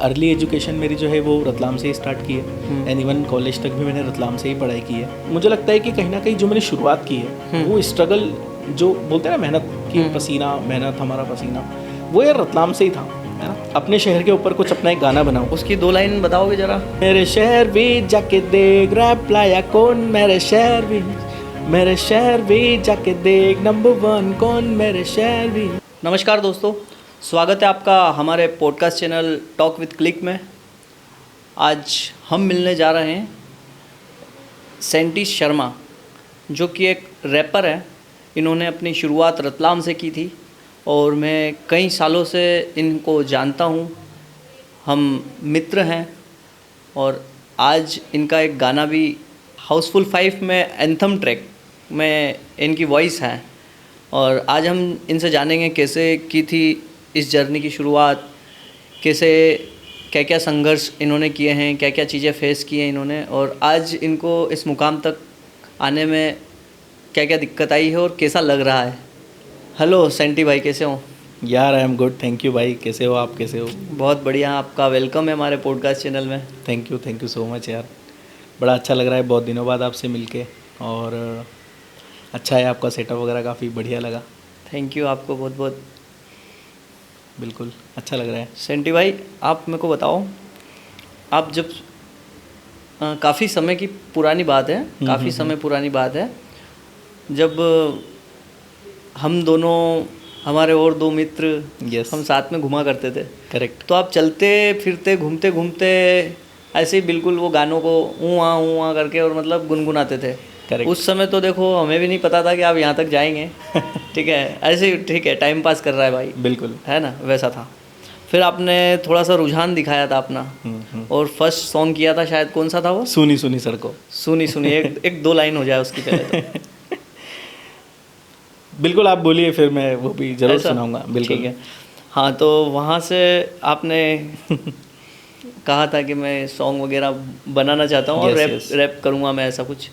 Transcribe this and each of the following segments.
Early education मेरी जो है वो रतलाम से ही स्टार्ट की है एंड इवन कॉलेज तक भी मैंने रतलाम से ही पढ़ाई की है। मुझे लगता है कि कहीं ना कहीं जो मैंने शुरुआत की है वो स्ट्रगल जो बोलते हैं ना, मेहनत की पसीना, मेहनत हमारा पसीना, वो यार रतलाम से ही था, है ना। अपने शहर के ऊपर कुछ अपना एक गाना बनाओ। उसकी 2 लाइन बताओगे जरा? मेरे शहर भी जाके देख रैप लाया कौन, मेरे शहर भी जाके देख नंबर 1 कौन, मेरे शहर भी। नमस्कार दोस्तों, स्वागत है आपका हमारे podcast channel talk with click में। आज हम मिलने जा रहे हैं सेंटी शर्मा, जो कि एक रैपर है। इन्होंने अपनी शुरुआत रतलाम से की थी और मैं कई सालों से इनको जानता हूँ, हम मित्र हैं। और आज इनका एक गाना भी हाउसफुल 5 में एंथम ट्रैक में इनकी वॉइस है। और आज हम इनसे जानेंगे कैसे की थी इस जर्नी की शुरुआत, कैसे क्या क्या संघर्ष इन्होंने किए हैं, क्या क्या चीज़ें फेस की हैं इन्होंने, और आज इनको इस मुकाम तक आने में क्या क्या दिक्कत आई है और कैसा लग रहा है। हेलो सेंटी भाई, कैसे हो? यार I am good, thank you भाई। कैसे हो आप, कैसे हो? बहुत बढ़िया, आपका वेलकम है हमारे पॉडकास्ट चैनल में। थैंक यू सो मच यार, बड़ा अच्छा लग रहा है बहुत दिनों बाद आपसे मिलके। और अच्छा है, आपका सेटअप वगैरह काफ़ी बढ़िया लगा। थैंक यू, आपको बहुत बहुत। बिल्कुल अच्छा लग रहा है। सेंटी भाई, आप मेरे को बताओ, आप जब काफ़ी समय की पुरानी बात है, काफ़ी समय पुरानी बात है, जब हम दोनों, हमारे और 2 मित्र, Yes. हम साथ में घुमा करते थे। करेक्ट। तो आप चलते फिरते घूमते घूमते ऐसे ही बिल्कुल वो गानों को ऊँ आ करके और मतलब गुनगुनाते थे। करेक्ट। उस समय तो देखो हमें भी नहीं पता था कि आप यहाँ तक जाएंगे। ठीक है, ऐसे ही ठीक है, टाइम पास कर रहा है भाई, बिल्कुल है ना, वैसा था। फिर आपने थोड़ा सा रुझान दिखाया था अपना, और फर्स्ट सॉन्ग किया था शायद, कौन सा था वो? सुनी सुनी सर को। सुनी एक 2 लाइन हो जाए उसकी पहले तो। बिल्कुल, आप बोलिए, फिर मैं वो भी ज़रूर ऐसा? सुनाऊंगा। बिल्कुल। ठीक है। हाँ, तो वहाँ से आपने कहा था कि मैं सॉन्ग वगैरह बनाना चाहता हूँ और Yes. रैप करूँगा मैं, ऐसा कुछ।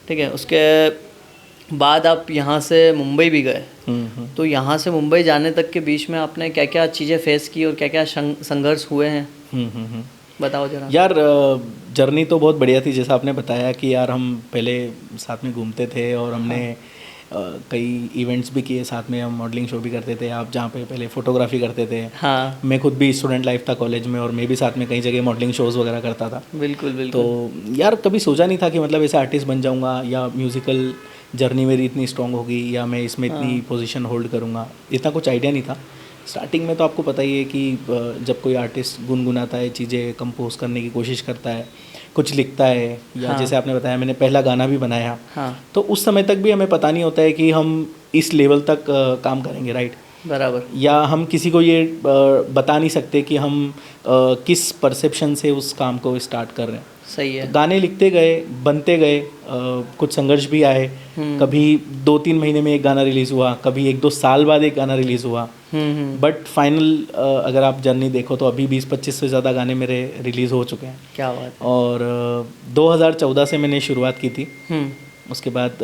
ठीक है, उसके बाद आप यहाँ से मुंबई भी गए। तो यहाँ से मुंबई जाने तक के बीच में आपने क्या क्या चीज़ें फेस की और क्या क्या संघर्ष हुए हैं, बताओ जरा। यार जर्नी तो बहुत बढ़िया थी, जैसा आपने बताया कि यार हम पहले साथ में घूमते थे और हमने कई इवेंट्स भी किए साथ में। हम मॉडलिंग शो भी करते थे, आप जहाँ पे पहले फोटोग्राफी करते थे। हाँ, मैं खुद भी स्टूडेंट लाइफ था कॉलेज में, और मैं भी साथ में कई जगह मॉडलिंग शोज़ वगैरह करता था। बिल्कुल बिल्कुल। तो यार कभी सोचा नहीं था कि मतलब ऐसे आर्टिस्ट बन जाऊंगा, या म्यूज़िकल जर्नी मेरी इतनी स्ट्रॉन्ग होगी, या मैं इसमें इतनी पोजीशन होल्ड करूंगा, इतना कुछ आइडिया नहीं था। स्टार्टिंग में तो आपको पता ही है कि जब कोई आर्टिस्ट गुनगुनाता है, चीज़ें कंपोज करने की कोशिश करता है, कुछ लिखता है, या जैसे आपने बताया मैंने पहला गाना भी बनाया, तो उस समय तक भी हमें पता नहीं होता है कि हम इस लेवल तक काम करेंगे, राइट? बराबर। या हम किसी को ये बता नहीं सकते कि हम किस परसेप्शन से उस काम को स्टार्ट कर रहे हैं। सही है। तो गाने लिखते गए, बनते गए, कुछ संघर्ष भी आए। कभी 2-3 महीने में एक गाना रिलीज़ हुआ, कभी 1-2 साल बाद एक गाना रिलीज़ हुआ। बट फाइनल अगर आप जर्नी देखो तो अभी 20-25 से ज़्यादा गाने मेरे रिलीज़ हो चुके हैं। क्या बात है। और 2014 से मैंने शुरुआत की थी। उसके बाद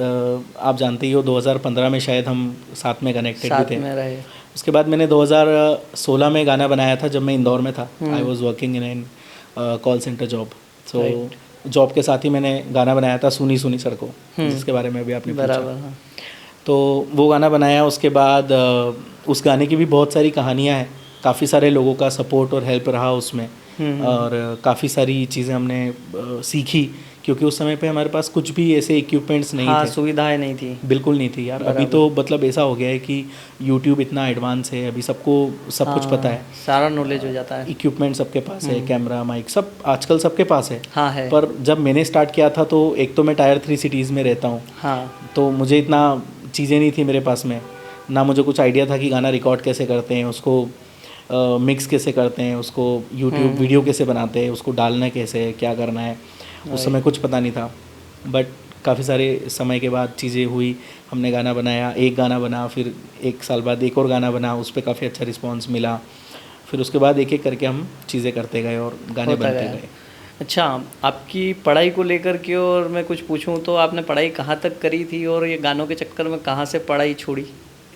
आप जानते ही हो 2015 में शायद हम साथ में कनेक्टेड भी थे। में रहे। उसके बाद मैंने 2016 में गाना बनाया था जब मैं इंदौर में था। I was working in an call centre job. So job के साथ ही मैंने गाना बनाया था सुनी सुनी सर को, जिसके बारे में भी आपने पूछा। हाँ। तो वो गाना बनाया। उसके बाद उस गाने की भी बहुत सारी कहानियाँ हैं, काफ़ी सारे लोगों का सपोर्ट और हेल्प रहा उसमें। और काफ़ी सारी चीज़ें हमने सीखी, क्योंकि उस समय पे हमारे पास कुछ भी ऐसे इक्विपमेंट्स नहीं थे, सुविधाएं नहीं थी, बिल्कुल नहीं थी यार। अभी तो मतलब ऐसा हो गया है कि यूट्यूब इतना एडवांस है, अभी सबको सब कुछ पता है, सारा नॉलेज हो जाता है। इक्विपमेंट सबके पास है, कैमरा, माइक, सब आजकल सबके पास है। हाँ है। पर जब मैंने स्टार्ट किया था तो एक तो मैं टायर 3 सिटीज़ में रहता हूँ। हाँ। तो मुझे इतना चीज़ें नहीं थी मेरे पास में, ना मुझे कुछ आइडिया था कि गाना रिकॉर्ड कैसे करते हैं, उसको मिक्स कैसे करते हैं, उसको यूट्यूब वीडियो कैसे बनाते हैं, उसको डालना कैसे है, क्या करना है, उस समय कुछ पता नहीं था। बट काफ़ी सारे समय के बाद चीज़ें हुई, हमने गाना बनाया, एक गाना बना, फिर 1 साल बाद एक और गाना बना, उस पर काफ़ी अच्छा रिस्पॉन्स मिला। फिर उसके बाद एक एक करके हम चीज़ें करते गए और गाने बनते गए। अच्छा, आपकी पढ़ाई को लेकर के और मैं कुछ पूछूं तो आपने पढ़ाई कहाँ तक करी थी और ये गानों के चक्कर में कहाँ से पढ़ाई छोड़ी?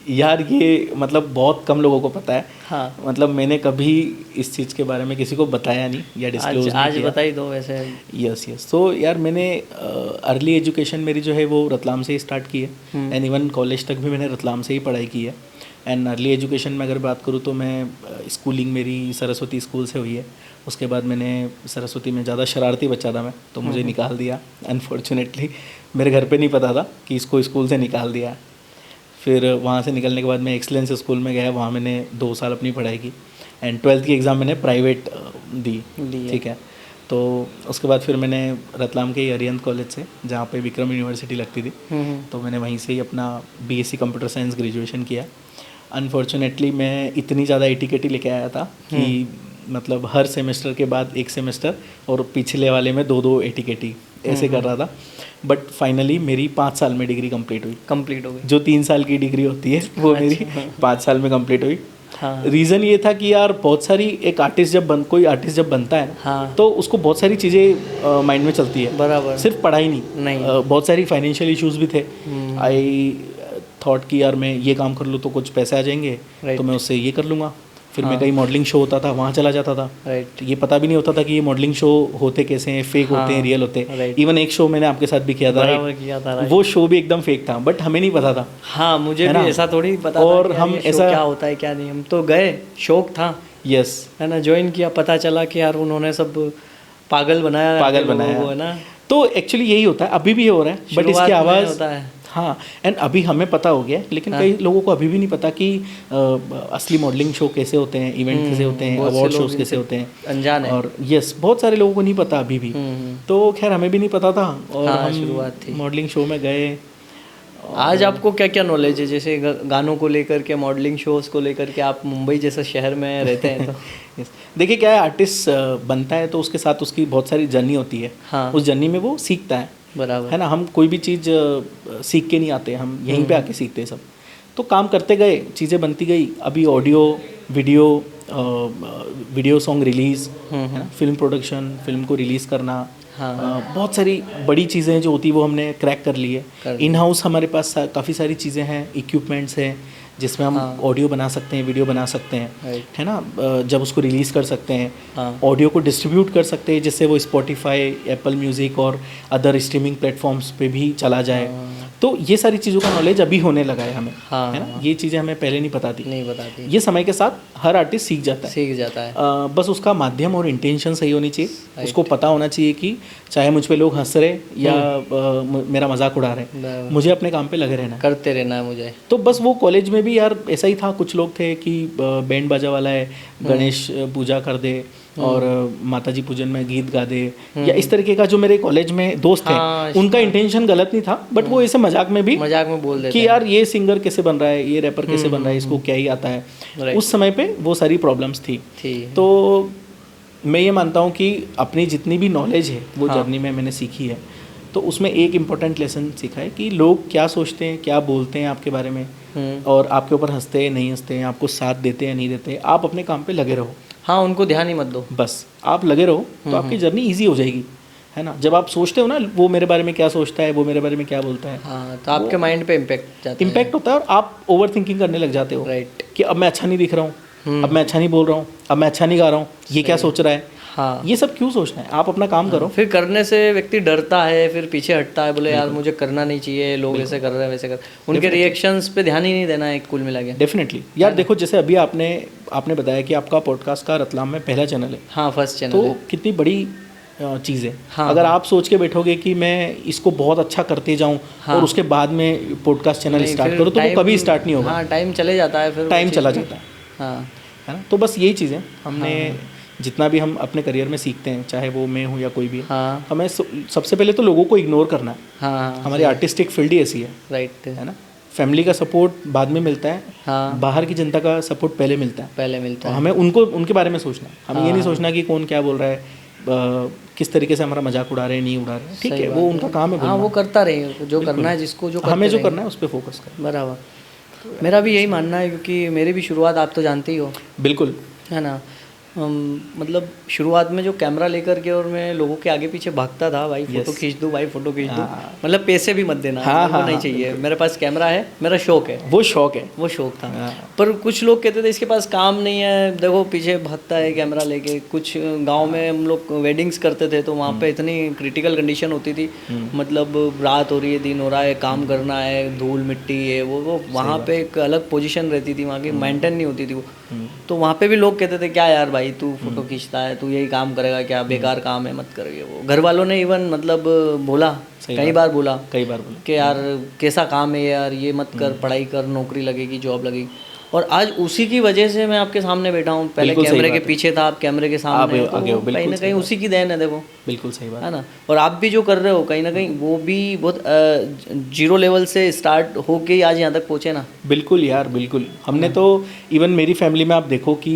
यार ये मतलब बहुत कम लोगों को पता है। हाँ। मतलब मैंने कभी इस चीज़ के बारे में किसी को बताया नहीं या डिस्क्लोज नहीं आज किया। बता ही दो वैसे। यस। तो यार मैंने अर्ली एजुकेशन मेरी जो है वो रतलाम से ही स्टार्ट की है एंड इवन कॉलेज तक भी मैंने रतलाम से ही पढ़ाई की है। एंड अर्ली एजुकेशन में अगर बात करूँ तो मैं स्कूलिंग मेरी सरस्वती स्कूल से हुई है। उसके बाद मैंने सरस्वती में ज़्यादा शरारती बच्चा था मैं, तो मुझे निकाल दिया अनफॉर्चुनेटली। मेरे घर पे नहीं पता था कि इसको स्कूल से निकाल दिया। फिर वहाँ से निकलने के बाद मैं एक्सीलेंस स्कूल में गया, वहाँ मैंने 2 साल अपनी पढ़ाई की एंड 12th की एग्ज़ाम मैंने प्राइवेट दी। ठीक है। तो उसके बाद फिर मैंने रतलाम के ही अरिहंत कॉलेज से, जहाँ पे विक्रम यूनिवर्सिटी लगती थी, तो मैंने वहीं से ही अपना BSc कंप्यूटर साइंस ग्रेजुएशन किया। अनफॉर्चुनेटली मैं इतनी ज़्यादा AT-KT लेके आया था कि मतलब हर सेमेस्टर के बाद एक सेमेस्टर और पिछले वाले में 2-2 AT-KT ऐसे कर रहा था। बट फाइनली मेरी 5 साल में डिग्री कंप्लीट हो गई। जो 3 साल की डिग्री होती है वो मेरी 5 साल में कंप्लीट हुई। हाँ। रीज़न ये था कि यार बहुत सारी एक आर्टिस्ट कोई आर्टिस्ट जब बनता है हाँ। तो उसको बहुत सारी चीज़ें माइंड में चलती है। बराबर। सिर्फ पढ़ाई नहीं। बहुत सारी फाइनेंशियल इश्यूज भी थे। आई थॉट कि यार मैं ये काम कर लूँ तो कुछ पैसे आ जाएंगे, तो मैं उससे ये कर लूँगा। फिर मैं कहीं मॉडलिंग शो होता था वहाँ चला जाता था। ये पता भी नहीं होता था कि ये मॉडलिंग शो होते कैसे हैं, फेक होते हैं, रियल होते हैं। इवन एक शो मैंने आपके साथ भी किया था, वो शो भी एकदम फेक था, बट हमें नहीं पता था। हाँ, मुझे भी ऐसा थोड़ी पता था। और हम ऐसा क्या होता है क्या नहीं, हम तो गए, शौक था। यस, है ना, ज्वाइन किया, पता चला कि यार उन्होंने सब पागल बनाया वो, है ना। तो एक्चुअली यही होता है, अभी भी हो रहा है, बट इसकी आवाज़ होता है। हाँ, एंड अभी हमें पता हो गया, लेकिन कई लोगों को अभी भी नहीं पता कि असली मॉडलिंग शो कैसे होते हैं, इवेंट कैसे होते हैं, अवार्ड शोज कैसे होते हैं, अनजान है। और यस, बहुत सारे लोगों को नहीं पता अभी भी। तो खैर हमें भी नहीं पता था और शुरुआत थी, मॉडलिंग शो में गए। आज आपको क्या क्या नॉलेज है, जैसे गानों को लेकर के, मॉडलिंग शोज़ को लेकर के? आप मुंबई जैसा शहर में रहते हैं तो देखिए क्या है, आर्टिस्ट बनता है तो उसके साथ उसकी बहुत सारी जर्नी होती है। हाँ। उस जर्नी में वो सीखता है, बराबर है ना। हम कोई भी चीज़ सीख के नहीं आते, हम यहीं पे आके सीखते हैं सब। तो काम करते गए, चीज़ें बनती गई। अभी audio video song release, film production, film को रिलीज़ करना, बहुत सारी बड़ी चीज़ें जो होती है वो हमने क्रैक कर ली है। इन हाउस हमारे पास काफ़ी सारी चीज़ें हैं, इक्विपमेंट्स हैं जिसमें हम ऑडियो बना सकते हैं, वीडियो बना सकते हैं, है ना। जब उसको रिलीज़ कर सकते हैं, ऑडियो को डिस्ट्रीब्यूट कर सकते हैं जिससे वो स्पॉटिफाई, एप्पल म्यूज़िक और अदर स्ट्रीमिंग प्लेटफॉर्म्स पे भी चला जाए। तो ये सारी चीज़ों का नॉलेज अभी होने लगा है हमें, है ना। ये चीज़ें हमें पहले नहीं पता थी। ये समय के साथ हर आर्टिस्ट सीख जाता है। बस उसका माध्यम और इंटेंशन सही होनी चाहिए। उसको पता होना चाहिए कि चाहे मुझ पे लोग हंस रहे या मेरा मजाक उड़ा रहे, मुझे अपने काम पे लगे रहना है, करते रहना है मुझे। तो बस वो कॉलेज में भी यार ऐसा ही था। कुछ लोग थे कि बैंड बाजा वाला है, गणेश पूजा कर दे और माताजी पूजन में गीत गा दे, या इस तरीके का। जो मेरे कॉलेज में दोस्त थे, उनका इंटेंशन गलत नहीं था, बट वो ऐसे मजाक में बोल देते कि यार ये सिंगर कैसे बन रहा है, ये रैपर कैसे बन रहा है, इसको क्या ही आता है। उस समय पे वो सारी प्रॉब्लम्स थी। तो मैं ये मानता हूँ कि अपनी जितनी भी नॉलेज है वो जर्नी में मैंने सीखी है। तो उसमें एक इम्पोर्टेंट लेसन सीखा है कि लोग क्या सोचते हैं, क्या बोलते हैं आपके बारे में, और आपके ऊपर हंसते हैं नहीं हंसते हैं, आपको साथ देते हैं नहीं देते। आप अपने काम पे लगे रहो। हाँ, उनको ध्यान ही मत दो, बस आप लगे रहो, तो आपकी जर्नी ईजी हो जाएगी, है ना। जब आप सोचते हो ना वो मेरे बारे में क्या सोचता है, वो मेरे बारे में क्या बोलता है, हाँ, तो आपके माइंड पे इम्पैक्ट होता है और आप ओवर थिंकिंग करने लग जाते हो। राइट, कि अब मैं अच्छा नहीं दिख रहा हूँ, अब मैं अच्छा नहीं बोल रहा हूँ, अब मैं अच्छा नहीं गा रहा हूँ, ये क्या सोच रहा है। हाँ, ये सब क्यों सोचना है, आप अपना काम करो। फिर करने से व्यक्ति डरता है, फिर पीछे हटता है, बोले यार मुझे करना नहीं चाहिए, लोग ऐसे कर रहे हैं वैसे कर, उनके रिएक्शंस पे ध्यान ही नहीं देना है कुल मिला के। डेफिनेटली यार, देखो जैसे अभी आपने बताया कि आपका पॉडकास्ट का रतलाम में पहला चैनल है। हाँ, फर्स्ट चैनल। तो कितनी बड़ी चीज़ है। अगर आप सोच के बैठोगे कि मैं इसको बहुत अच्छा करते जाऊं और उसके बाद में पॉडकास्ट चैनल स्टार्ट करूं, तो वो कभी स्टार्ट नहीं होगा। हाँ, टाइम चले जाता है, फिर टाइम चला जाता है। हाँ, है ना। तो बस यही चीज़ें हमने जितना भी हम अपने करियर में सीखते हैं, चाहे वो मैं हूँ या कोई भी, हमें सबसे पहले तो लोगों को इग्नोर करना है। हमारी आर्टिस्टिक फील्ड ही ऐसी है। राइट, है ना। फैमिली का सपोर्ट बाद में मिलता है, बाहर की जनता का सपोर्ट पहले मिलता है। हमें उनके बारे में सोचना है। हमें ये नहीं सोचना कि कौन क्या बोल रहा है, किस तरीके से हमारा मजाक उड़ा रहे हैं, नहीं उड़ा रहे हैं, ठीक है, वो उनका काम है। हाँ, वो करता रहे, जो करना है, जिसको जो हमें जो करना है उस पर फोकस करें। बराबर, मेरा भी यही मानना है, क्योंकि मेरी भी शुरुआत आप तो जानते ही हो। बिल्कुल, है ना। मतलब शुरुआत में जो कैमरा लेकर के और मैं लोगों के आगे पीछे भागता था, भाई फोटो खींच दूँ, भाई फोटो खींच दूँ, मतलब पैसे भी मत देना, मेरे को नहीं चाहिए, मेरे पास कैमरा है, मेरा शौक है, वो शौक है, वो शौक था। पर कुछ लोग कहते थे इसके पास काम नहीं है, देखो पीछे भागता है कैमरा लेके। कुछ गांव में हम लोग वेडिंग्स करते थे तो वहाँ पे इतनी क्रिटिकल कंडीशन होती थी, मतलब रात हो रही है, दिन हो रहा है, काम करना है, धूल मिट्टी है, वो वहाँ पे एक अलग पोजीशन रहती थी, वहाँ की मेंटेन नहीं होती थी वो। तो वहाँ पे भी लोग कहते थे क्या यार भाई तू फोटो खींचता है, तू यही काम करेगा क्या, बेकार काम है, मत करिए। वो घर वालों ने इवन मतलब बोला, कई बार बोला कि यार कैसा काम है यार, ये मत कर, पढ़ाई कर, नौकरी लगेगी, जॉब लगेगी। और आज उसी की वजह से मैं आपके सामने बैठा हूँ। पहले कैमरे के पीछे था, आप कैमरे के सामने हो, तो कहीं ना कहीं उसी की देन है, देखो। बिल्कुल सही बात है ना। और आप भी जो कर रहे हो कहीं ना कहीं वो भी बहुत जीरो लेवल से स्टार्ट होके ही आज यहाँ तक पहुँचे ना। बिल्कुल यार, बिल्कुल। हमने तो इवन मेरी फैमिली में आप देखो कि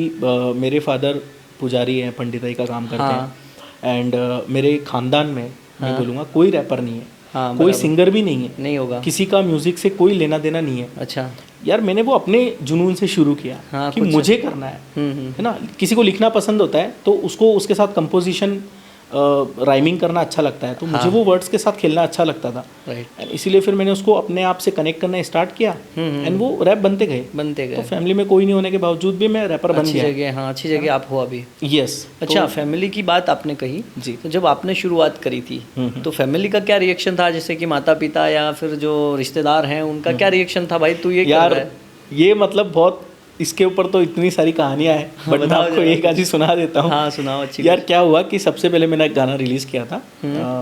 मेरे फादर पुजारी हैं, पंडिताई का काम करते हैं, एंड मेरे खानदान में मैं बोलूँगा कोई रैपर नहीं है, कोई सिंगर भी नहीं है, नहीं होगा, किसी का म्यूजिक से कोई लेना देना नहीं है। अच्छा यार मैंने वो अपने जुनून से शुरू किया कि मुझे करना है ना। किसी को लिखना पसंद होता है तो उसको उसके साथ कंपोजिशन राइमिंग करना अच्छा लगता है, तो मुझे वो वर्ड्स के साथ खेलना अच्छा लगता था, राइट। इसीलिए फिर मैंने उसको अपने आप से कनेक्ट करना स्टार्ट किया, एंड वो रैप बनते गए। तो फैमिली में कोई नहीं होने के बावजूद भी मैं रैपर बन गया। अच्छी जगह, हाँ अच्छी जगह आप हो अभी। यस। अच्छा, फैमिली की बात आपने कही जी, तो जब आपने शुरुआत करी थी तो फैमिली का क्या रिएक्शन था, जैसे कि माता पिता या फिर जो रिश्तेदार हैं उनका क्या रिएक्शन था, भाई तू ये यार कर रहा है? ये मतलब बहुत, इसके ऊपर तो इतनी सारी कहानियां हैं, बट मैं आपको एक आधी सुना देता हूँ। हाँ सुनाओ। अच्छी यार क्या हुआ कि सबसे पहले मैंने एक गाना रिलीज किया था,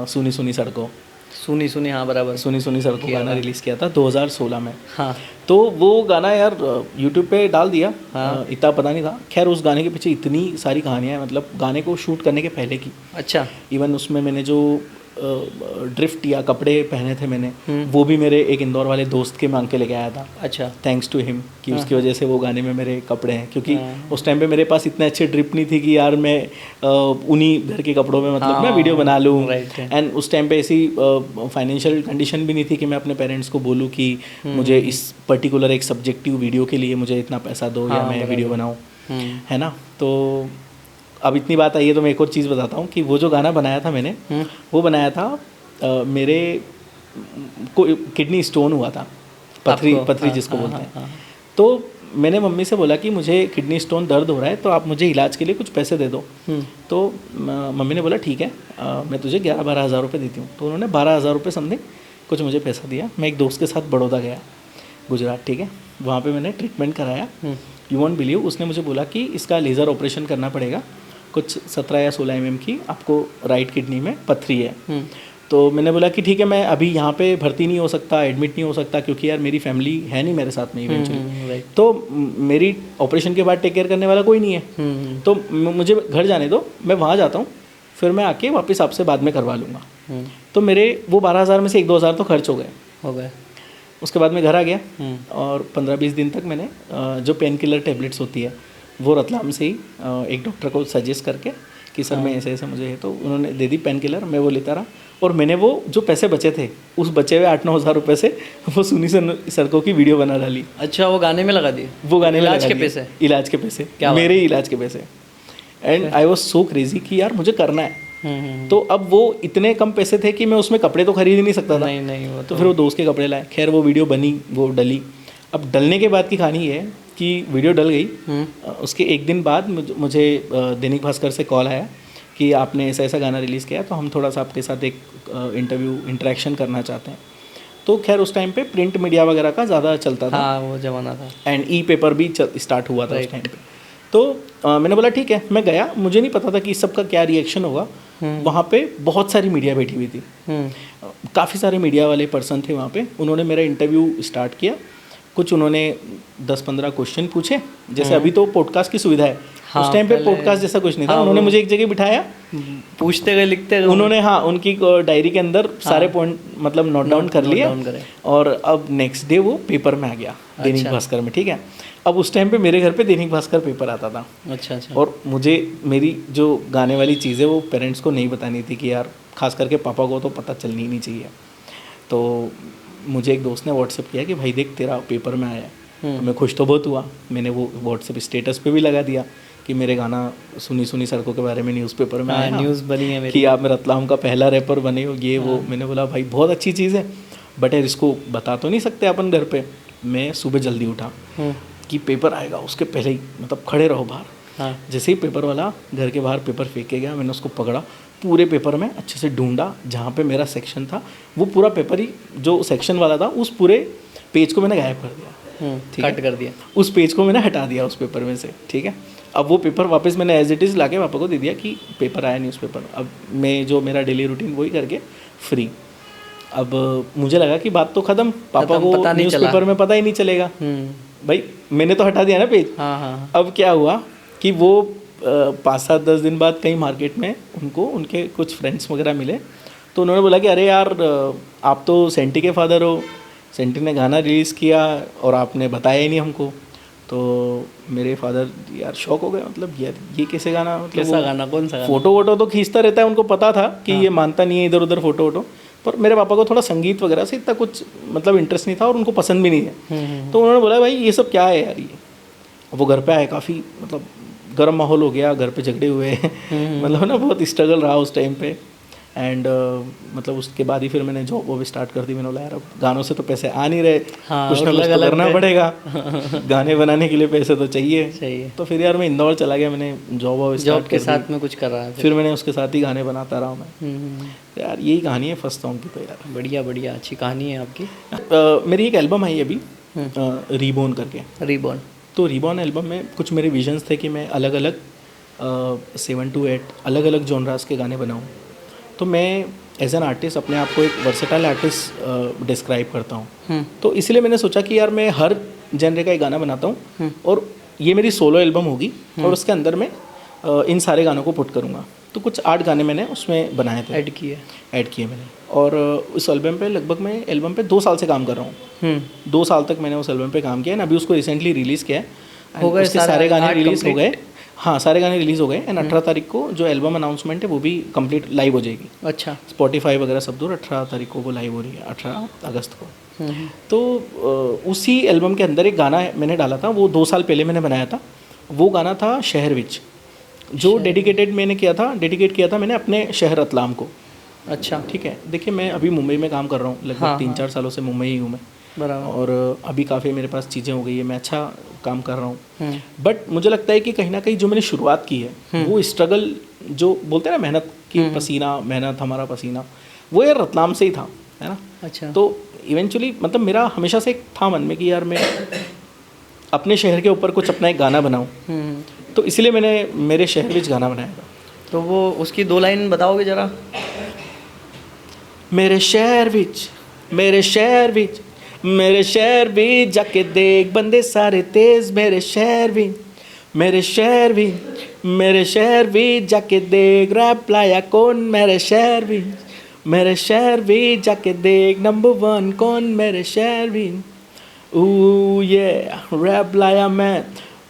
सुनी सुनी सड़कों। सुनी सुनी, हाँ बराबर, सुनी सुनी सड़कों गाना रिलीज किया था 2016 में। हाँ। तो वो गाना यार यूट्यूब पे डाल दिया, इतना पता नहीं था। खैर उस गाने के पीछे इतनी सारी कहानियां हैं, मतलब गाने को शूट करने के पहले की। अच्छा। इवन उसमें मैंने जो ड्रिफ्ट या कपड़े पहने थे मैंने, वो भी मेरे एक इंदौर वाले दोस्त के मांग के लेके आया था। अच्छा। थैंक्स टू हिम कि उसकी वजह से वो गाने में मेरे कपड़े हैं, क्योंकि उस टाइम पे मेरे पास इतने अच्छे ड्रिप नहीं थी कि यार मैं उन्हीं घर के कपड़ों में मतलब मैं वीडियो बना लूँ। एंड उस टाइम पे ऐसी फाइनेंशियल कंडीशन भी नहीं थी कि मैं अपने पेरेंट्स को बोलूँ कि मुझे इस पर्टिकुलर एक सब्जेक्टिव वीडियो के लिए मुझे इतना पैसा दो या मैं वीडियो बनाऊँ, है ना। तो अब इतनी बात आई है तो मैं एक और चीज़ बताता हूँ कि वो जो गाना बनाया था मैंने, वो बनाया था मेरे को किडनी स्टोन हुआ था, पथरी जिसको बोलते हैं। तो मैंने मम्मी से बोला कि मुझे किडनी स्टोन दर्द हो रहा है, तो आप मुझे इलाज के लिए कुछ पैसे दे दो। तो मम्मी ने बोला ठीक है, मैं तुझे 11-12 हज़ार रुपये देती हूँ। तो उन्होंने 12 हज़ार रुपये समथिंग कुछ मुझे पैसा दिया। मैं एक दोस्त के साथ बड़ौदा गया, गुजरात, ठीक है। वहाँ पे मैंने ट्रीटमेंट कराया। यू वॉन्ट बिलीव, उसने मुझे बोला कि इसका लेज़र ऑपरेशन करना पड़ेगा, कुछ 17 या 16 mm की आपको राइट किडनी में पथरी है। तो मैंने बोला कि ठीक है, मैं अभी यहाँ पे भर्ती नहीं हो सकता, एडमिट नहीं हो सकता, क्योंकि यार मेरी फैमिली है नहीं मेरे साथ में इवेंचुअली, तो मेरी ऑपरेशन के बाद टेक केयर करने वाला कोई नहीं है, तो मुझे घर जाने दो, मैं वहाँ जाता हूँ, फिर मैं आके वापस आपसे बाद में करवा लूँगा। तो मेरे वो 12 हज़ार में से 1-2 हज़ार तो खर्च हो गए। उसके बाद मैं घर आ गया और 15-20 दिन तक मैंने जो पेन किलर टेबलेट्स होती है वो रतलाम से ही एक डॉक्टर को सजेस्ट करके कि सर मैं ऐसे ऐसे मुझे है, तो उन्होंने दे दी पेन किलर, मैं वो लेता रहा। और मैंने वो जो पैसे बचे थे उस बचे हुए 8-9 हज़ार रुपये से वो सुनी सड़कों की वीडियो बना डाली। अच्छा, वो गाने में लगा दी? वो गाने में इलाज के पैसे? इलाज के पैसे, मेरे इलाज के पैसे। And I was so crazy कि यार मुझे करना है। तो अब वो इतने कम पैसे थे कि मैं उसमें कपड़े तो खरीद ही नहीं सकता था। नहीं वो तो फिर वो दोस्त के कपड़े लाए। खैर वो वीडियो बनी, वो डली। अब डलने के बाद की कहानी ये है कि वीडियो डल गई, उसके एक दिन बाद मुझे दैनिक भास्कर से कॉल आया कि आपने ऐसा ऐसा गाना रिलीज़ किया, तो हम थोड़ा सा आपके साथ एक इंटरेक्शन करना चाहते हैं। तो खैर उस टाइम पे प्रिंट मीडिया वगैरह का ज़्यादा चलता था। हाँ, वो ज़माना था। एंड ई पेपर भी स्टार्ट हुआ था उस टाइम पे। तो मैंने बोला ठीक है, मैं गया। मुझे नहीं पता था कि इस सब का क्या रिएक्शन होगा। वहाँ पे बहुत सारी मीडिया बैठी हुई थी, काफ़ी सारे मीडिया वाले पर्सन थे वहाँ पे। उन्होंने मेरा इंटरव्यू स्टार्ट किया। कुछ उन्होंने 10-15 क्वेश्चन पूछे, जैसे अभी तो पॉडकास्ट की सुविधा है। हाँ, उस टाइम पे पॉडकास्ट जैसा कुछ नहीं था। उन्होंने मुझे एक जगह बिठाया, पूछते गए, लिखते गए उन्होंने। हाँ, उनकी डायरी के अंदर सारे पॉइंट मतलब नोट डाउन कर लिया। और अब नेक्स्ट डे वो पेपर में आ गया, दैनिक भास्कर में, ठीक है। अब उस टाइम पे मेरे घर पे दैनिक भास्कर पेपर आता था। अच्छा। और मुझे मेरी जो गाने वाली चीज़ है वो पेरेंट्स को नहीं बतानी थी कि यार, खास करके पापा को तो पता चलनी ही नहीं चाहिए। तो मुझे एक दोस्त ने व्हाट्सएप किया कि भाई देख, तेरा पेपर में आया है। तो मैं खुश तो बहुत हुआ। मैंने वो व्हाट्सएप स्टेटस पे भी लगा दिया कि मेरे गाना सुनी सुनी सड़कों के बारे में न्यूज़पेपर में आया, न्यूज़ बनी है मेरी कि आप रतलाम का पहला रैपर बने हो, ये वो। मैंने बोला भाई बहुत अच्छी चीज़ है, बट यार इसको बता तो नहीं सकते अपन घर पे। मैं सुबह जल्दी उठा कि पेपर आएगा उसके पहले ही मतलब खड़े रहो बाहर। हाँ। जैसे ही पेपर वाला घर के बाहर पेपर फेंक के गया, मैंने उसको पकड़ा, पूरे पेपर में अच्छे से ढूंढा, जहाँ पे मेरा सेक्शन था वो पूरा पेपर ही जो सेक्शन वाला था उस पूरे पेज को मैंने गायब कर दिया, कट कर दिया, उस पेज को मैंने हटा दिया उस पेपर में से। ठीक है, अब वो पेपर वापस मैंने एज इट इज़ ला के पापा को दे दिया कि पेपर आया न्यूज़पेपर। अब मैं जो मेरा डेली रूटीन वही करके फ्री। अब मुझे लगा कि बात तो ख़त्म, पापा को न्यूज़पेपर में पता ही नहीं चलेगा। भाई मैंने तो हटा दिया ना पेज। हाँ। अब क्या हुआ कि वो 5-7-10 दिन बाद कहीं मार्केट में उनको उनके कुछ फ्रेंड्स वगैरह मिले, तो उन्होंने बोला कि अरे यार आप तो सेंटी के फादर हो, सेंटी ने गाना रिलीज़ किया और आपने बताया ही नहीं हमको। तो मेरे फादर यार शॉक हो गए, मतलब यार ये कैसे गाना, मतलब कैसा गाना, कौन सा गाना? फ़ोटो वोटो तो खींचता रहता है, उनको पता था कि ये मानता नहीं है इधर उधर फ़ोटो वोटो, पर मेरे पापा को थोड़ा संगीत वगैरह से इतना कुछ मतलब इंटरेस्ट नहीं था और उनको पसंद भी नहीं है। तो उन्होंने बोला भाई ये सब क्या है यार ये। वो घर पे आए, काफ़ी मतलब गर्म माहौल हो गया, घर पे झगड़े हुए मतलब ना बहुत स्ट्रगल रहा उस टाइम पे। एंड मतलब उसके बाद ही फिर मैंने जॉब वो भी स्टार्ट कर दी। मैंने बोला यार अब गानों से तो पैसे आ नहीं रहे, कुछ ना कुछ तो करना पड़ेगा, गाने बनाने के लिए पैसे तो चाहिए। तो फिर यार मैं इंदौर चला गया, मैंने जॉब के साथ में कुछ कर रहा है, फिर मैंने उसके साथ ही गाने बनाता रहा मैं। तो यार यही कहानी है फर्स्ट सॉन्ग की। तो यार बढ़िया अच्छी कहानी है आपकी। मेरी एक एल्बम आई अभी रीबॉर्न करके। रीबॉर्न, तो रीबॉर्न एल्बम में कुछ मेरे विजन्स थे कि मैं अलग अलग 7 to 8 अलग अलग जॉनरास के गाने बनाऊँ। तो मैं एज एन आर्टिस्ट अपने आप को एक वर्सेटाइल आर्टिस्ट डिस्क्राइब करता हूँ। तो इसलिए मैंने सोचा कि यार मैं हर जनरे का एक गाना बनाता हूँ और ये मेरी सोलो एल्बम होगी और उसके अंदर मैं इन सारे गानों को पुट करूँगा। तो कुछ 8 गाने मैंने उसमें बनाए थे, ऐड किए मैंने। और उस एल्बम पे लगभग मैं एल्बम पे 2 साल से काम कर रहा हूँ। 2 साल तक मैंने उस एल्बम पे काम किया, अभी उसको रिसेंटली रिलीज़ किया है। हो गए सारे गाने रिलीज़ हो गए। हाँ, सारे गाने रिलीज़ हो गए एंड 18 तारीख को जो एल्बम अनाउंसमेंट है वो भी कंप्लीट लाइव हो जाएगी। अच्छा, स्पॉटिफाई वगैरह सब दूर 18 तारीख को वो लाइव हो रही है, 18 अगस्त को। तो उसी एल्बम के अंदर एक गाना मैंने डाला था, वो 2 साल पहले मैंने बनाया था। वो गाना था शहर विच, जो डेडिकेट किया था मैंने अपने शहर रतलाम को। अच्छा, ठीक है। देखिए मैं अभी मुंबई में काम कर रहा हूँ, लगभग 3-4 सालों से मुंबई ही हूँ मैं। और अभी काफ़ी मेरे पास चीज़ें हो गई है, मैं अच्छा काम कर रहा हूँ। बट मुझे लगता है कि कहीं ना कहीं जो मैंने शुरुआत की है वो स्ट्रगल, जो बोलते हैं ना मेहनत की पसीना, मेहनत हमारा पसीना, वो यार रतलाम से ही था, है ना। अच्छा, तो इवेंचुअली मतलब मेरा हमेशा से एक था मन में कि यार मैं अपने शहर के ऊपर कुछ अपना एक गाना बनाऊँ। तो इसलिए मैंने मेरे शहर विच गाना बनाया था। तो वो उसकी 2 लाइन बताओगे ज़रा। मेरे शहर विच, मेरे शहर विच, मेरे शहर भी जाके देख बंदे सारे तेज, मेरे शहर भी, मेरे शहर भी, मेरे शहर भी जाके देख रैप लाया कौन, मेरे शहर भी, मेरे शहर भी जाके देख नंबर 1 कौन, मेरे शहर भी। ये रैप लाया मैं,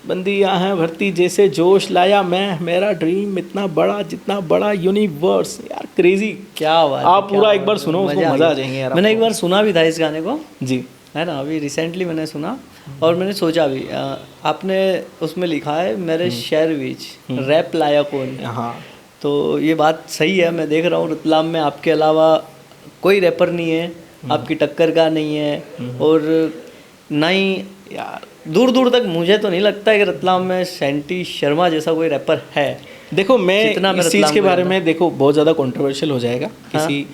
बंदियाँ हैं भर्ती जैसे जोश लाया मैं, मेरा ड्रीम इतना बड़ा जितना बड़ा यूनिवर्स। यार क्रेजी, क्या बात, आप पूरा एक बार सुनो, उसको मज़ा आ जाएंगे यार। मैंने एक बार सुना भी था इस गाने को जी, है ना, अभी रिसेंटली मैंने सुना और मैंने सोचा भी आपने उसमें लिखा है मेरे शहर बीच रैप लाया कौन। हाँ, तो ये बात सही है। मैं देख रहा हूँ रतलाम में आपके अलावा कोई रैपर नहीं है, आपकी टक्कर का नहीं है। और ना ही यार दूर दूर तक मुझे तो नहीं लगता है कि रतलाम में सेंटी शर्मा जैसा कोई रैपर है। देखो मैं इस चीज़ के बारे में, देखो बहुत ज़्यादा कंट्रोवर्शियल हो जाएगा, किसी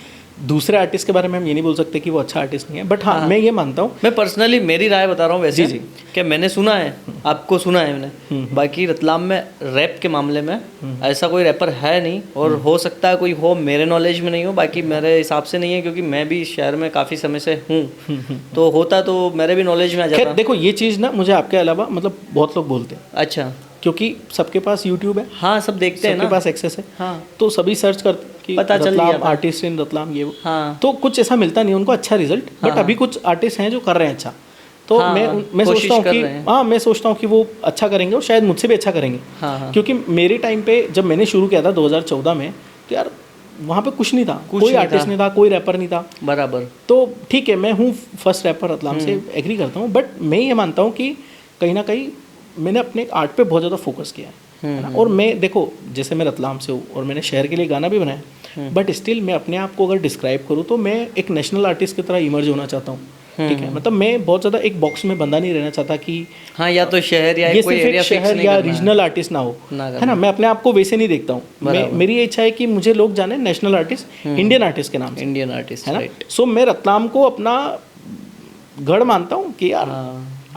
दूसरे आर्टिस्ट के बारे में हम ये नहीं बोल सकते कि वो अच्छा आर्टिस्ट नहीं है। बट हाँ, मैं ये मानता हूँ, मैं पर्सनली मेरी राय बता रहा हूँ वैसे जी कि मैंने सुना है, आपको सुना है मैंने। बाकी रतलाम में रैप के मामले में ऐसा कोई रैपर है नहीं, और हो सकता है कोई हो, मेरे नॉलेज में नहीं हो, बाकी मेरे हिसाब से नहीं है, क्योंकि मैं भी शहर में काफ़ी समय से हूँ। तो होता तो मेरे भी नॉलेज में आ जाता। देखो ये चीज़ ना मुझे आपके अलावा मतलब बहुत लोग बोलते हैं। अच्छा, क्योंकि सबके पास यूट्यूब है। हाँ, सब देखते हैं ना, सबके पास एक्सेस है। हाँ, तो सभी सर्च कर कि पता चल जाता, आर्टिस्ट इन रतलाम ये वो। हाँ, तो कुछ ऐसा मिलता नहीं उनको अच्छा रिजल्ट। बट अभी कुछ आर्टिस्ट हैं जो कर रहे हैं अच्छा। तो हाँ, मैं सोचता हूँ कि मैं सोचता हूँ कि वो अच्छा करेंगे और शायद मुझसे भी अच्छा करेंगे। हाँ, क्योंकि मेरे टाइम पे जब मैंने शुरू किया था 2014 में, तो यार वहाँ पे कुछ नहीं था, कुछ कोई नहीं आर्टिस्ट था। नहीं था, कोई रैपर नहीं था। बराबर। तो ठीक है, मैं हूँ फर्स्ट रैपर रतलाम से, एग्री करता हूँ, बट मैं ये मानता हूँ कि कहीं ना कहीं मैंने अपने आर्ट पे बहुत ज़्यादा फोकस किया है ना। और मैं देखो, जैसे मैं रतलाम से हूँ और मैंने शहर के लिए गाना भी बनाया, बट स्टिल मैं अपने आप को अगर डिस्क्राइब करूँ तो मैं एक नेशनल आर्टिस्ट की तरह इमर्ज होना चाहता हूँ, ठीक है। मतलब मैं बहुत ज़्यादा एक बॉक्स में बंधा नहीं रहना चाहता कि हाँ, या तो शहर या ये कोई सिर्फ एक एरिया फिक्स शहर नहीं या करना है। रीजनल आर्टिस्ट ना हो, ना है ना। मैं अपने आप को वैसे नहीं देखता हूँ। मेरी ये इच्छा है कि मुझे लोग जाने नेशनल आर्टिस्ट, इंडियन आर्टिस्ट के नाम से, इंडियन आर्टिस्ट, है ना। राइट। सो मैं रतलाम को अपना गढ़ मानता हूँ कि यार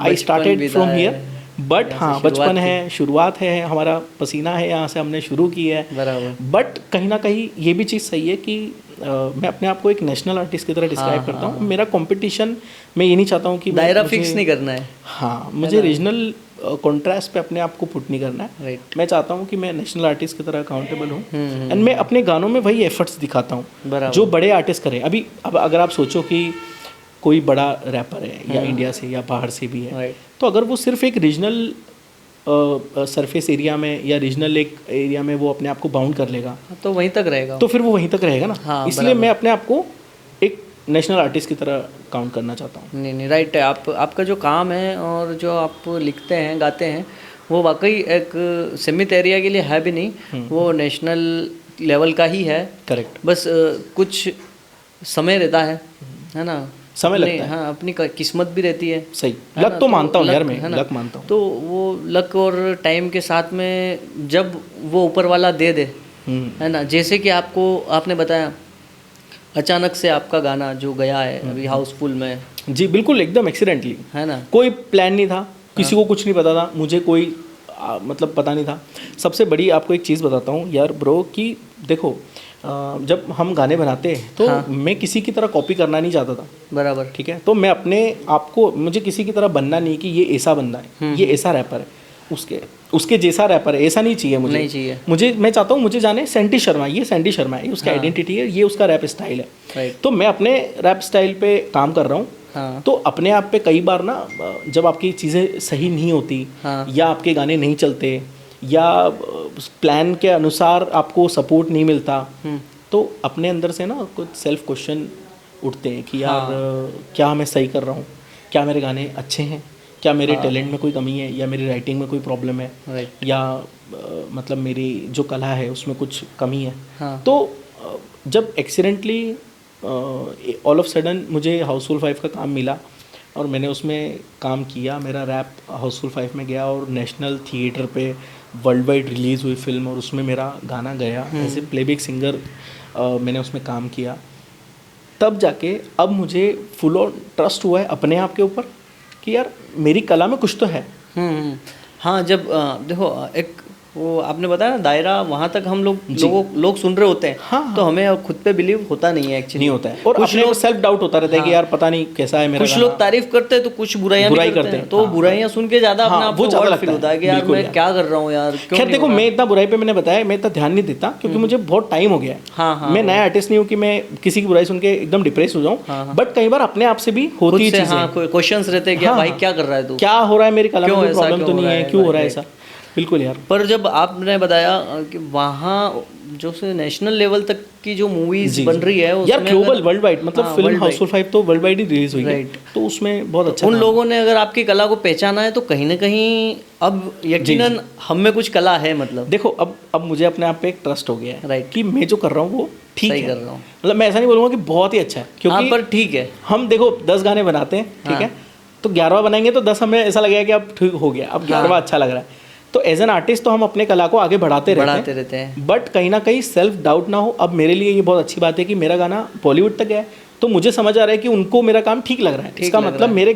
I started from here, but हाँ बचपन है, शुरुआत है, हमारा पसीना है, यहाँ से हमने शुरू की है। बराबर। बट कहीं ना कहीं ये भी चीज़ सही है कि मैं अपने आप को एक नेशनल आर्टिस्ट की तरह डिस्क्राइब करता हूँ। मेरा कंपटीशन, मैं ये नहीं चाहता हूँ कि दायरा फिक्स नहीं करना है। हाँ, मुझे रीजनल कॉन्ट्रास्ट पे अपने आप को पुट नहीं करना है। राइट। मैं चाहता हूँ कि मैं नेशनल आर्टिस्ट की तरह अकाउंटेबल हूँ, एंड मैं अपने गानों में वही एफर्ट्स दिखाता हूँ जो बड़े आर्टिस्ट करें। अभी अब अगर आप सोचो कि कोई बड़ा रैपर है या इंडिया से या बाहर से भी है, तो अगर वो सिर्फ एक रीजनल सरफेस एरिया में या रीजनल एक एरिया में वो अपने आप को बाउंड कर लेगा, तो वहीं तक रहेगा, तो फिर वो वहीं तक रहेगा ना। हाँ, इसलिए मैं अपने आप को एक नेशनल आर्टिस्ट की तरह काउंट करना चाहता हूँ। नहीं, राइट है। आपका जो काम है और जो आप लिखते हैं, गाते हैं, वो वाकई एक सीमित एरिया के लिए है भी नहीं, वो नेशनल लेवल का ही है। करेक्ट। बस कुछ समय रहता है ना, समय लगता है। हाँ, अपनी किस्मत भी रहती है। सही, लक तो मानता हूँ यार, मैं लक मानता हूँ। तो वो लक और टाइम के साथ में जब वो ऊपर वाला दे दे, है ना। जैसे कि आपने बताया अचानक से आपका गाना जो गया है अभी हाउसफुल में, जी बिल्कुल, एकदम एक्सीडेंटली, है ना। कोई प्लान नहीं था, किसी को कुछ नहीं पता था, मुझे कोई मतलब पता नहीं था। सबसे बड़ी आपको एक चीज़ बताता हूँ यार ब्रो, कि देखो जब हम गाने बनाते हैं तो मैं किसी की तरह कॉपी करना नहीं चाहता था। बराबर। ठीक है, तो मैं अपने आप को, मुझे किसी की तरह बनना नहीं कि ये ऐसा बंदा है, ये ऐसा रैपर है, उसके जैसा रैपर है, ऐसा नहीं चाहिए मुझे। नहीं चाहिए मुझे, मैं चाहता हूँ मुझे जाने सैंटी शर्मा, ये सैंटी शर्मा है, ये उसका आइडेंटिटी है, ये उसका रैप स्टाइल है। राइट। तो मैं अपने रैप स्टाइल पे काम कर रहा हूँ। हाँ। तो अपने आप पे कई बार ना, जब आपकी चीज़ें सही नहीं होती, या आपके गाने नहीं चलते, या प्लान के अनुसार आपको सपोर्ट नहीं मिलता, तो अपने अंदर से ना कुछ सेल्फ क्वेश्चन उठते हैं कि यार क्या मैं सही कर रहा हूँ, क्या मेरे गाने अच्छे हैं, क्या मेरे टैलेंट में कोई कमी है, या मेरी राइटिंग में कोई प्रॉब्लम है, या मतलब मेरी जो कला है उसमें कुछ कमी है। तो जब एक्सीडेंटली ऑल ऑफ सडन मुझे हाउसफुल 5 का काम मिला और मैंने उसमें काम किया, मेरा रैप हाउसफुल 5 में गया और नेशनल थिएटर पे वर्ल्ड वाइड रिलीज़ हुई फिल्म, और उसमें मेरा गाना गया एज ए प्लेबैक सिंगर, मैंने उसमें काम किया। तब जाके अब मुझे फुल ऑन ट्रस्ट हुआ है अपने आप के ऊपर कि यार मेरी कला में कुछ तो है। हाँ, जब देखो एक वो आपने बताया ना दायरा, वहाँ तक हम लोग सुन रहे होते हैं। हाँ, तो हमें खुद पे बिलीव होता नहीं है एक्चुअली, नहीं होता है, और अपने को सेल्फ डाउट होता रहता है कि यार पता नहीं कैसा है मेरा। कुछ लोग तारीफ करते हैं तो कुछ बुराइयां करते हैं, तो बुराइयां सुन के ज्यादा अपना आपको ज़्यादा फील होता है कि यार मैं क्या कर रहा हूँ यार। खैर देखो, मैं इतना बुराई पे, मैंने बताया, मैं इतना ध्यान नहीं देता क्योंकि मुझे बहुत टाइम हो गया है। मैं नया आर्टिस्ट नहीं हूँ कि मैं किसी की बुराई सुन के एकदम डिप्रेस हो जाऊँ, बट कई बार अपने आप से भी होती है चीजें, क्वेश्चंस रहते हैं कि भाई क्या कर रहा है तू, क्या हो रहा है, मेरी कला में कोई प्रॉब्लम तो नहीं है, क्यों हो रहा है ऐसा। बिल्कुल यार। पर जब आपने बताया कि वहाँ जो से नेशनल लेवल तक की जो मूवीज बन रही है यार, ग्लोबल वर्ल्ड वाइड, मतलब फिल्म हाउसफुल 5 तो वर्ल्ड वाइड ही रिलीज हुई है, तो उसमें बहुत अच्छा उन लोगों ने अगर आपकी कला को पहचाना है तो कहीं ना कहीं अब यकीनन हम में कुछ कला है। मतलब देखो, अब मुझे अपने आप पे एक ट्रस्ट हो गया है, राइट, कि मैं जो कर रहा हूँ वो ठीक है, कर रहा हूँ। मतलब मैं ऐसा नहीं बोलूँगा कि बहुत ही अच्छा है, क्योंकि पर ठीक है, हम देखो 10 गाने बनाते हैं, ठीक है, तो 11वां बनाएंगे तो 10 हमें ऐसा लगेगा कि अब ठीक हो गया, अब 11वां अच्छा लग रहा है। तो एज एन आर्टिस्ट तो हम अपने कला को आगे बढ़ाते रहते हैं, बट कहीं ना कहीं सेल्फ डाउट ना हो। अब मेरे लिए ये बहुत अच्छी बात है कि मेरा गाना बॉलीवुड तक गया है, तो मुझे समझ आ रहा है कि उनको मेरा काम ठीक लग रहा है, इसका मतलब मेरे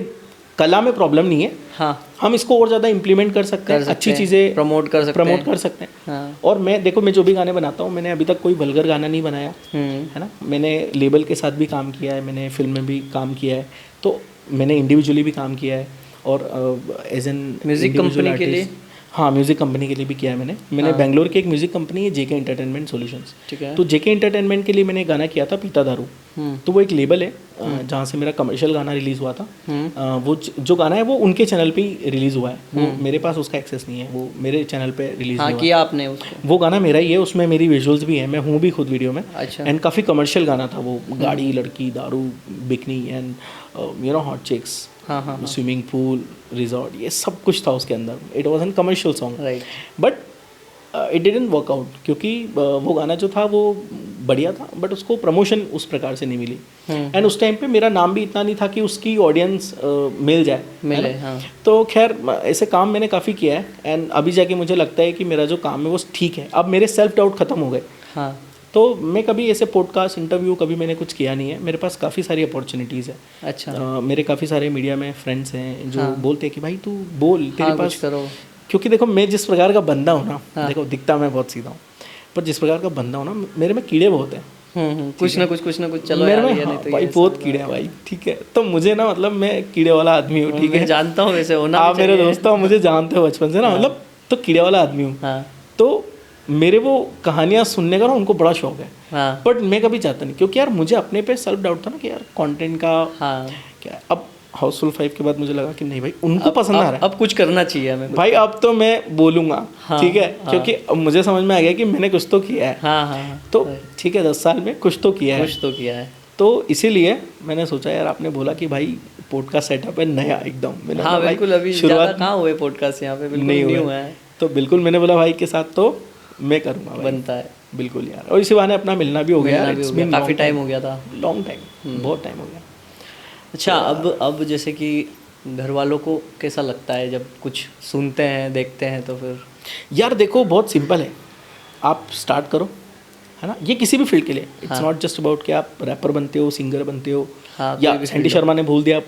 कला में प्रॉब्लम नहीं है। हाँ, हम इसको और ज़्यादा इम्प्लीमेंट कर सकते हैं, अच्छी चीज़ें प्रमोट कर सकते हैं। और मैं देखो, मैं जो भी गाने बनाता हूँ, मैंने अभी तक कोई वल्गर गाना नहीं बनाया है ना। मैंने लेबल के साथ भी काम किया है, मैंने फिल्म में भी काम किया है, तो मैंने इंडिविजुअली भी काम किया है, और एज एन म्यूजिक कंपनी के लिए हाँ, म्यूज़िक कंपनी के लिए भी किया है मैंने बेंगलोर की एक म्यूज़िक कंपनी है जेके एंटरटेनमेंट सॉल्यूशंस। ठीक है। तो जेके एंटरटेनमेंट के लिए मैंने गाना किया था पीता दारू। तो वो एक लेबल है जहाँ से मेरा कमर्शियल गाना रिलीज़ हुआ था। वो जो गाना है वो उनके चैनल पे ही रिलीज़ हुआ है, वो मेरे पास उसका एक्सेस नहीं है, वो मेरे चैनल पे रिलीज़ हुआ। किया आपने उसको? वो गाना मेरा ही है, उसमें मेरी विजुअल्स भी है, मैं हूँ भी खुद वीडियो में। अच्छा। एंड काफ़ी कमर्शियल गाना था वो, गाड़ी, लड़की, दारू, bikini and hot chicks, swimming pool, resort, ये सब कुछ था उसके अंदर। It was an commercial song, right. But it didn't work out, क्योंकि वो गाना जो था वो बढ़िया था बट उसको प्रमोशन उस प्रकार से नहीं मिली। एंड उस टाइम पे मेरा नाम भी इतना नहीं था कि उसकी ऑडियंस मिल जाए, मिले। हाँ। तो खैर ऐसे काम मैंने काफ़ी किया है एंड अभी जाके मुझे लगता है कि मेरा जो काम है वो ठीक है। अब मेरे सेल्फ डाउट ख़त्म हो गए। हाँ। तो मैं कभी ऐसे पॉडकास्ट इंटरव्यू कभी मैंने कुछ किया नहीं है। मेरे पास काफ़ी सारी अपॉर्चुनिटीज़ है। अच्छा। मेरे काफ़ी सारे मीडिया में फ्रेंड्स हैं जो बोलते हैं कि भाई तू बोल, तेरे पास कुछ करो। क्योंकि देखो मैं जिस प्रकार का बंदा हूँ ना, देखो दिखता मैं बहुत सीधा हूँ, पर जिस प्रकार का बंदा हूँ ना, मेरे में कीड़े बहुत हैं। कुछ ना कुछ चलो मेरे यार, में ये नहीं तो भाई बहुत कीड़े हैं भाई, ठीक है। तो मुझे ना मतलब मैं कीड़े वाला आदमी हूँ, ठीक है। जानता हूँ वैसे होना। आप मेरे दोस्त हो, मुझे जानते हो बचपन से ना, मतलब तो कीड़े वाला आदमी हूँ। तो मेरे वो कहानियाँ सुनने का ना उनको बड़ा शौक है, बट मैं कभी चाहता नहीं, क्योंकि यार मुझे अपने पे सेल्फ डाउट था ना कि यार कंटेंट का क्या है। अब हाउसफुल 5 के बाद मुझे लगा कि नहीं भाई उनको पसंद आ रहा है, अब कुछ करना चाहिए हमें भाई, अब तो मैं बोलूँगा। ठीक है, क्योंकि अब मुझे समझ में आ गया कि मैंने कुछ तो किया है। तो ठीक है, 10 साल में कुछ तो किया है। तो इसीलिए मैंने सोचा यार, आपने बोला कि भाई पॉडकास्ट सेटअप है नया एकदम, मैंने हाँ बिल्कुल, अभी शुरुआत कहाँ हुए पॉडकास्ट यहाँ पे, बिल्कुल नहीं हुआ है। तो बिल्कुल मैंने बोला भाई के साथ तो मैं करूँगा, बनता है बिल्कुल यार। और इसी बहाने अपना मिलना भी हो गया, काफ़ी टाइम हो गया था, लॉन्ग टाइम, बहुत टाइम हो गया। अच्छा, अब जैसे कि घर वालों को कैसा लगता है जब कुछ सुनते हैं देखते हैं तो फिर? यार देखो बहुत सिंपल है, आप स्टार्ट करो, है ना। ये किसी भी फील्ड के लिए, इट्स नॉट जस्ट अबाउट कि आप रैपर बनते हो, सिंगर बनते हो, या सैंडी शर्मा ने बोल दिया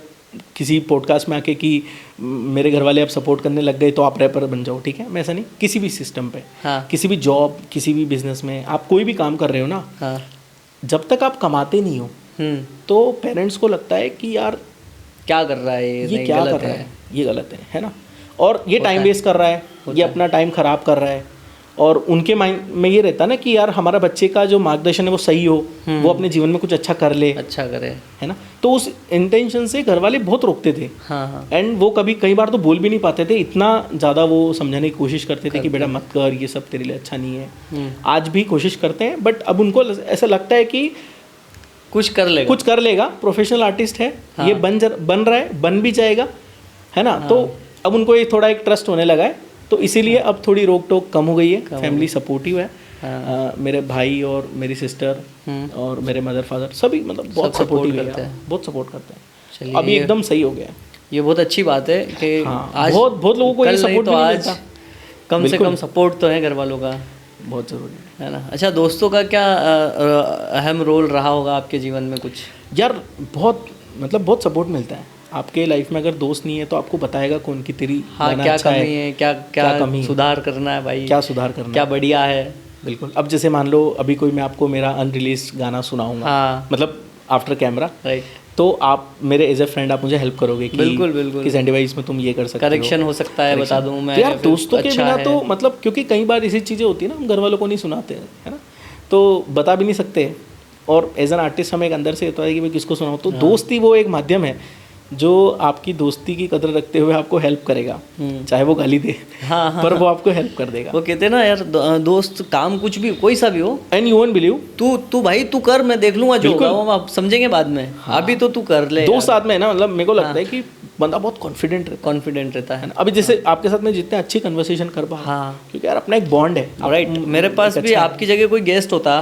किसी पॉडकास्ट में आके कि मेरे घर वाले अब सपोर्ट करने लग गए तो आप रैपर बन जाओ, ठीक है। मैं ऐसा नहीं, किसी भी सिस्टम पे, किसी भी जॉब, किसी भी बिजनेस में आप कोई भी काम कर रहे हो ना, जब तक आप कमाते नहीं हो तो पेरेंट्स को लगता है कि यार क्या कर रहा है ये क्या कर रहा है, ये गलत है ना। और ये टाइम वेस्ट कर रहा है, ये अपना टाइम खराब कर रहा है। और उनके माइंड में ये रहता है ना कि यार हमारा बच्चे का जो मार्गदर्शन है वो सही हो, वो अपने जीवन में कुछ अच्छा कर ले, अच्छा करे, है ना। तो उस इंटेंशन से घर वाले बहुत रोकते थे। एंड वो कई बार तो बोल भी नहीं पाते थे, इतना ज़्यादा वो समझाने की कोशिश करते थे कि बेटा मत कर, ये सब तेरे लिए अच्छा नहीं है। आज भी कोशिश करते हैं, बट अब उनको ऐसा लगता है कि कुछ कर लेगा, प्रोफेशनल आर्टिस्ट है, ये बन रहा है, बन भी जाएगा, है ना। तो अब उनको ये थोड़ा एक ट्रस्ट होने लगा है, तो इसीलिए अब थोड़ी रोक टोक कम हो गई है। फैमिली सपोर्टिव है, मेरे भाई और मेरी सिस्टर और मेरे मदर फादर सभी मतलब बहुत सपोर्टिव है, बहुत सपोर्ट करते हैं। अभी एकदम सही हो गया। ये बहुत अच्छी बात है कि आज बहुत लोगों को ये सपोर्ट भी नहीं मिलता। कम से कम सपोर्ट तो है घर वालों का, बहुत ज़रूरी है ना। अच्छा, दोस्तों का क्या अहम रोल रहा होगा आपके जीवन में कुछ? यार बहुत सपोर्ट मिलता है। आपके लाइफ में अगर दोस्त नहीं है तो आपको बताएगा कौन कि तेरी क्या अच्छा कमी है, क्या कमी, सुधार करना है भाई, क्या सुधार करना, क्या बढ़िया है। बिल्कुल। अब जैसे मान लो अभी कोई मैं आपको मेरा अनरिलीज गाना सुनाऊंगा, मतलब आफ्टर कैमरा, राइट, तो आप मेरे एज ए फ्रेंड आप मुझे हेल्प करोगे कि बिल्कुल कि सैंडी भाई इसमें तुम ये कर सकते हो, करेक्शन हो सकता है, बता दूं मैं। यार दोस्तों के बिना तो मतलब, क्योंकि कई बार ऐसी चीज़ें होती है ना, हम घर वालों को नहीं सुनाते हैं, है ना, तो बता भी नहीं सकते। और एज एन आर्टिस्ट हमें एक अंदर से होता है कि मैं किसको सुनाऊँ। तो दोस्ती वो एक माध्यम है जो आपकी दोस्ती की कदर रखते हुए आपको हेल्प करेगा, चाहे वो गाली दे, पर वो आपको हेल्प कर देगा। वो कहते हैं ना यार, दोस्त काम कुछ भी कोई सा भी हो, एंड यू वोंट बिलीव, तू भाई तू कर, मैं देख लूंगा जो होगा वो आप समझेंगे बाद में। अभी तो तू कर ले। दोस्त साथ में है ना, मतलब मेरे को लगता है कि बंदा बहुत कॉन्फिडेंट रहता है ना। अभी जैसे आपके साथ में जितने अच्छी कन्वर्सेशन कर पा, क्योंकि यार अपना एक बॉन्ड है, राइट। मेरे पास भी आपकी जगह कोई गेस्ट होता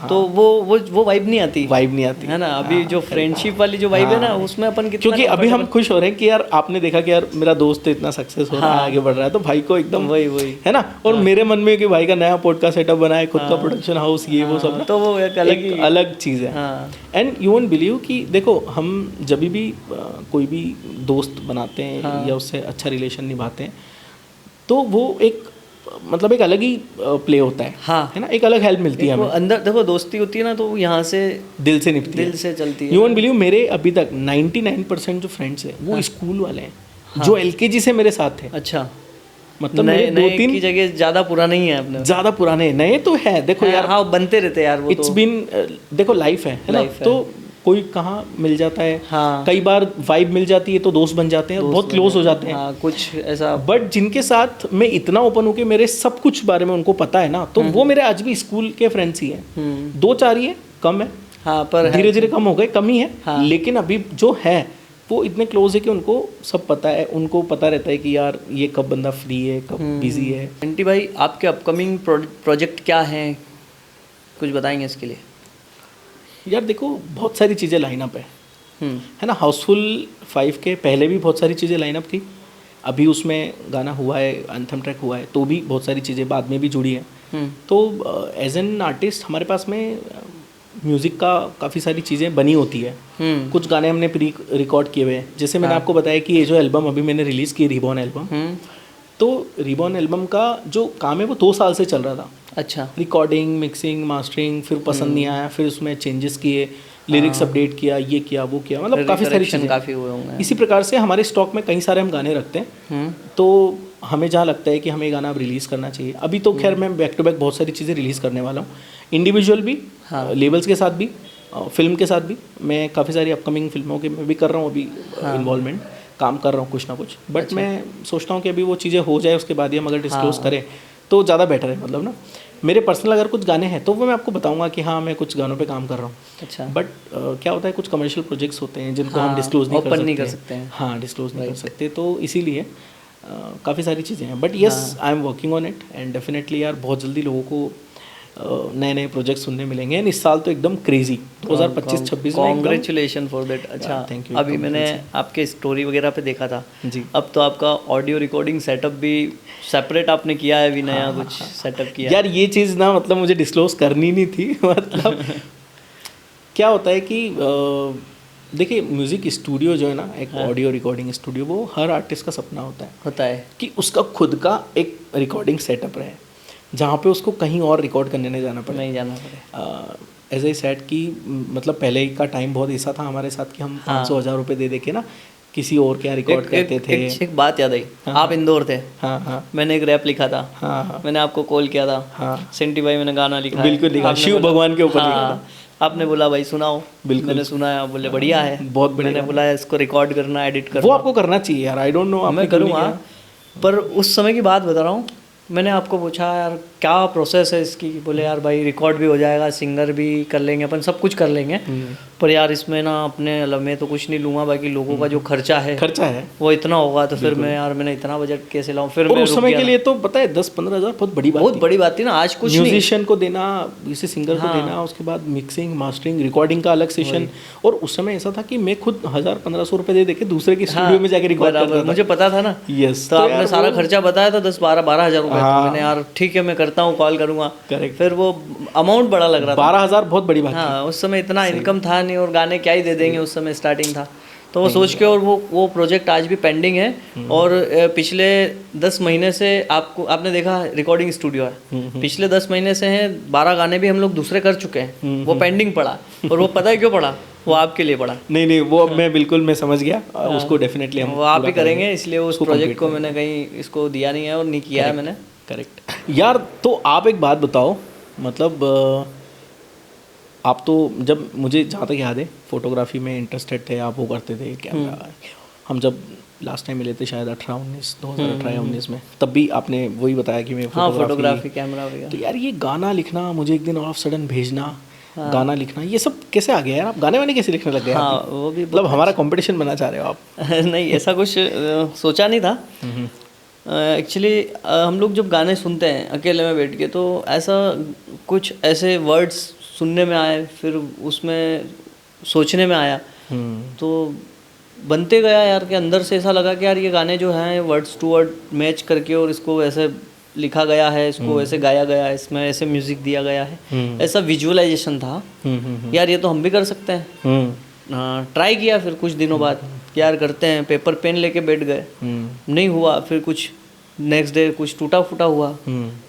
तो वो वाइब नहीं आती, है ना। अभी जो फ्रेंडशिप वाली जो वाइब है ना, उसमें अपन क्योंकि अभी हम खुश हो रहे हैं कि यार आपने देखा कि यार मेरा दोस्त इतना सक्सेस हो रहा है, आगे बढ़ रहा है, तो भाई को एकदम वही है ना। और मेरे मन में कि भाई का नया पॉडकास्ट सेटअप बना है, खुद का प्रोडक्शन हाउस, ये वो सब, तो वो एक अलग चीज़ है। एंड यू वोंट बिलीव कि देखो हम जब भी कोई भी दोस्त बनाते हैं या उससे अच्छा रिलेशन निभाते हैं, तो वो एक मतलब एक अलग ही प्ले होता है, है ना, एक अलग हेल्प मिलती है हमें अंदर। देखो दोस्ती होती है ना, तो यहाँ से दिल से निपती है, दिल से चलती है। यू वोंट बिलीव, मेरे अभी तक 99% जो फ्रेंड्स हैं वो स्कूल वाले हैं, जो LKG से मेरे साथ थे। अच्छा, मतलब नए मेरे नए 2-3 की जगह ज़्यादा पुराना ही है अपने। ज़्यादा पुराने नए तो है, देखो यार हाँ बनते रहते हैं यार वो इट्स तो। बिन, देखो लाइफ है ना, Life है। तो कोई कहाँ मिल जाता है, हाँ। कई बार वाइब मिल जाती है तो दोस्त बन जाते हैं और दोस्त बहुत बन क्लोज हो जाते जाते हैं। हाँ कुछ ऐसा। बट जिनके साथ मैं इतना ओपन हूँ कि मेरे सब कुछ बारे में उनको पता है ना, तो वो मेरे आज भी स्कूल के फ्रेंड्स ही हैं। 2-4 ही है, कम है, हाँ पर धीरे धीरे कम हो गए, कम ही है। हाँ। लेकिन अभी जो है वो इतने क्लोज है कि उनको सब पता है, उनको पता रहता है कि यार ये कब बंदा फ्री है, कब बिजी है। बंटी भाई आपके अपकमिंग प्रोजेक्ट क्या हैं, कुछ बताएंगे इसके लिए? यार देखो बहुत सारी चीज़ें लाइनअप हम्म है ना। हाउसफुल 5 के पहले भी बहुत सारी चीज़ें लाइनअप थी, अभी उसमें गाना हुआ है, एंथम ट्रैक हुआ है, तो भी बहुत सारी चीज़ें बाद में भी जुड़ी हैं। तो एज एन आर्टिस्ट हमारे पास में म्यूज़िक का काफ़ी सारी चीज़ें बनी होती है। कुछ गाने हमने प्री रिकॉर्ड किए हुए हैं, जैसे मैंने आपको बताया कि ये जो एल्बम अभी मैंने रिलीज़ की, रिबॉर्न एल्बम, तो रिबॉर्न एल्बम का जो काम है वो 2 साल से चल रहा था। अच्छा। रिकॉर्डिंग, मिक्सिंग, मास्टरिंग, फिर पसंद नहीं आया, फिर उसमें चेंजेस किए, लिरिक्स अपडेट किया, ये किया वो किया, मतलब काफ़ी सारी चीज़ें काफ़ी हुए होंगे। इसी प्रकार से हमारे स्टॉक में कई सारे हम गाने रखते हैं। तो हमें जहाँ लगता है कि हमें गाना अब रिलीज़ करना चाहिए, अभी तो खैर मैं बैक टू बैक बहुत सारी चीज़ें रिलीज़ करने वाला हूँ, इंडिविजुअल भी, लेबल्स के साथ भी, फिल्म के साथ भी। मैं काफ़ी सारी अपकमिंग फिल्मों के मैं भी कर रहा हूँ अभी इन्वॉल्वमेंट, काम कर रहा हूँ कुछ ना कुछ। बट मैं सोचता हूँ कि अभी वो चीज़ें हो जाए, उसके बाद ही हम अगर डिस्क्लोज करें तो ज़्यादा बेटर है। मतलब ना मेरे पर्सनल अगर कुछ गाने हैं तो वो मैं आपको बताऊंगा कि हाँ मैं कुछ गानों पे काम कर रहा हूँ। अच्छा। बट क्या होता है, कुछ कमर्शियल प्रोजेक्ट्स होते हैं जिनको हम डिस्क्लोज नहीं कर सकते हैं। हाँ डिस्क्लोज नहीं कर सकते, तो इसीलिए काफ़ी सारी चीज़ें हैं। But yes I am working on it and definitely यार बहुत जल्दी लोगों को नए नए प्रोजेक्ट सुनने मिलेंगे। एंड इस साल तो एकदम क्रेजी 2025-26 में। Congratulation for that. अच्छा थैंक यू। अभी मैंने आपके स्टोरी वगैरह पे देखा था जी। अब तो आपका ऑडियो रिकॉर्डिंग सेटअप भी सेपरेट आपने किया है, अभी नया कुछ सेटअप किया यार ये चीज़ ना मतलब मुझे डिस्क्लोज करनी नहीं थी। मतलब क्या होता है कि देखिए म्यूज़िक स्टूडियो जो है ना, एक ऑडियो रिकॉर्डिंग स्टूडियो, वो हर आर्टिस्ट का सपना होता है कि उसका खुद का एक रिकॉर्डिंग सेटअप रहे जहाँ पे उसको कहीं और रिकॉर्ड करने नहीं जाना पड़े। एज आई सेड कि मतलब पहले का टाइम बहुत ऐसा था हमारे साथ कि हम 500-1000 रुपये दे के ना किसी और क्या रिकॉर्ड करते थे। एक बात याद आई, आप इंदौर थे। हाँ। मैंने एक रैप लिखा था। हाँ। मैंने आपको कॉल किया था। हाँ। सेंटी भाई मैंने गाना लिखा, बिल्कुल लिखा, शिव भगवान के ऊपर लिखा था। आपने बोला भाई सुनाओ। बिल्कुल। मैंने सुनाया, बोले बढ़िया है, बहुत बढ़िया। मैंने बोला इसको रिकॉर्ड करना, एडिट करना। वो आपको करना चाहिए यार, आई डोंट नो मैं करूँगा, पर उस समय की बात बता रहा हूँ। मैंने आपको पूछा यार क्या प्रोसेस है इसकी, बोले यार भाई रिकॉर्ड भी हो जाएगा, सिंगर भी कर लेंगे अपन, सब कुछ कर लेंगे, पर यार इसमें ना अपने अलग में तो कुछ नहीं लूँगा, बाकी लोगों का जो खर्चा है वो इतना होगा, तो फिर मैंने इतना बजट कैसे लाऊं। फिर और उस समय के लिए तो पता है 10-15 हज़ार बहुत बड़ी बात थी ना। आज कुछ म्यूजिशियन को देना, किसी सिंगर को देना, उसके बाद मिक्सिंग, मास्टरिंग, रिकॉर्डिंग का अलग सेशन। और उस समय ऐसा था कि मैं खुद 1000-1500 रुपये दे के दूसरे के स्टूडियो में जाके रिकॉर्ड करता था। मुझे पता था ना। यस। तो आपने सारा खर्चा बताया था 10-12 हज़ार रुपये। मैंने यार ठीक है मैं करता हूँ, कॉल करूँगा। करेक्ट। फिर वो अमाउंट बड़ा लग रहा था, 12,000 बहुत बड़ी बात। हाँ उस समय इतना इनकम था नहीं, और गाने क्या ही दे देंगे, उस समय स्टार्टिंग था। तो वो सोच के, और वो प्रोजेक्ट आज भी पेंडिंग है। और पिछले 10 महीने से आपने देखा रिकॉर्डिंग स्टूडियो है, पिछले 10 महीने से हैं 12 गाने भी हम लोग दूसरे कर चुके हैं, वो पेंडिंग पड़ा। और वो पता है क्यों पड़ा? वो आपके लिए पड़ा। नहीं वो अब मैं समझ गया, उसको डेफिनेटली हम वो आप ही करेंगे, इसलिए उस प्रोजेक्ट को मैंने कहीं इसको दिया नहीं है और नहीं किया है मैंने। करेक्ट। यार तो आप एक बात बताओ, मतलब आप तो जब मुझे जहाँ तक याद है फोटोग्राफी में इंटरेस्टेड थे आप, वो करते थे कैमरा। हम जब लास्ट टाइम मिले थे शायद 2018-19 में, तब भी आपने वही बताया कि मैं फोटोग्राफी कैमरा वगैरह। तो यार ये गाना लिखना, मुझे एक दिन ऑफ सडन भेजना, गाना लिखना, ये सब कैसे आ गया यार? आप गाने वाने कैसे लिखने लग गए? हाँ वो भी मतलब हमारा कंपटीशन बना चाह रहे हो आप? नहीं ऐसा कुछ सोचा नहीं था एक्चुअली। हम लोग जब गाने सुनते हैं अकेले में बैठ के, तो ऐसा कुछ ऐसे वर्ड्स सुनने में आए, फिर उसमें सोचने में आया, तो बनते गया यार के अंदर से। ऐसा लगा कि यार ये गाने जो हैं वर्ड्स टू वर्ड मैच करके, और इसको ऐसे लिखा गया है, इसको ऐसे गाया गया है, इसमें ऐसे म्यूजिक दिया गया है, ऐसा विजुअलाइजेशन था। यार ये तो हम भी कर सकते हैं। ट्राई किया फिर कुछ दिनों बाद, यार करते हैं, पेपर पेन लेके बैठ गए, नहीं हुआ। फिर कुछ नेक्स्ट डे कुछ टूटा फूटा हुआ,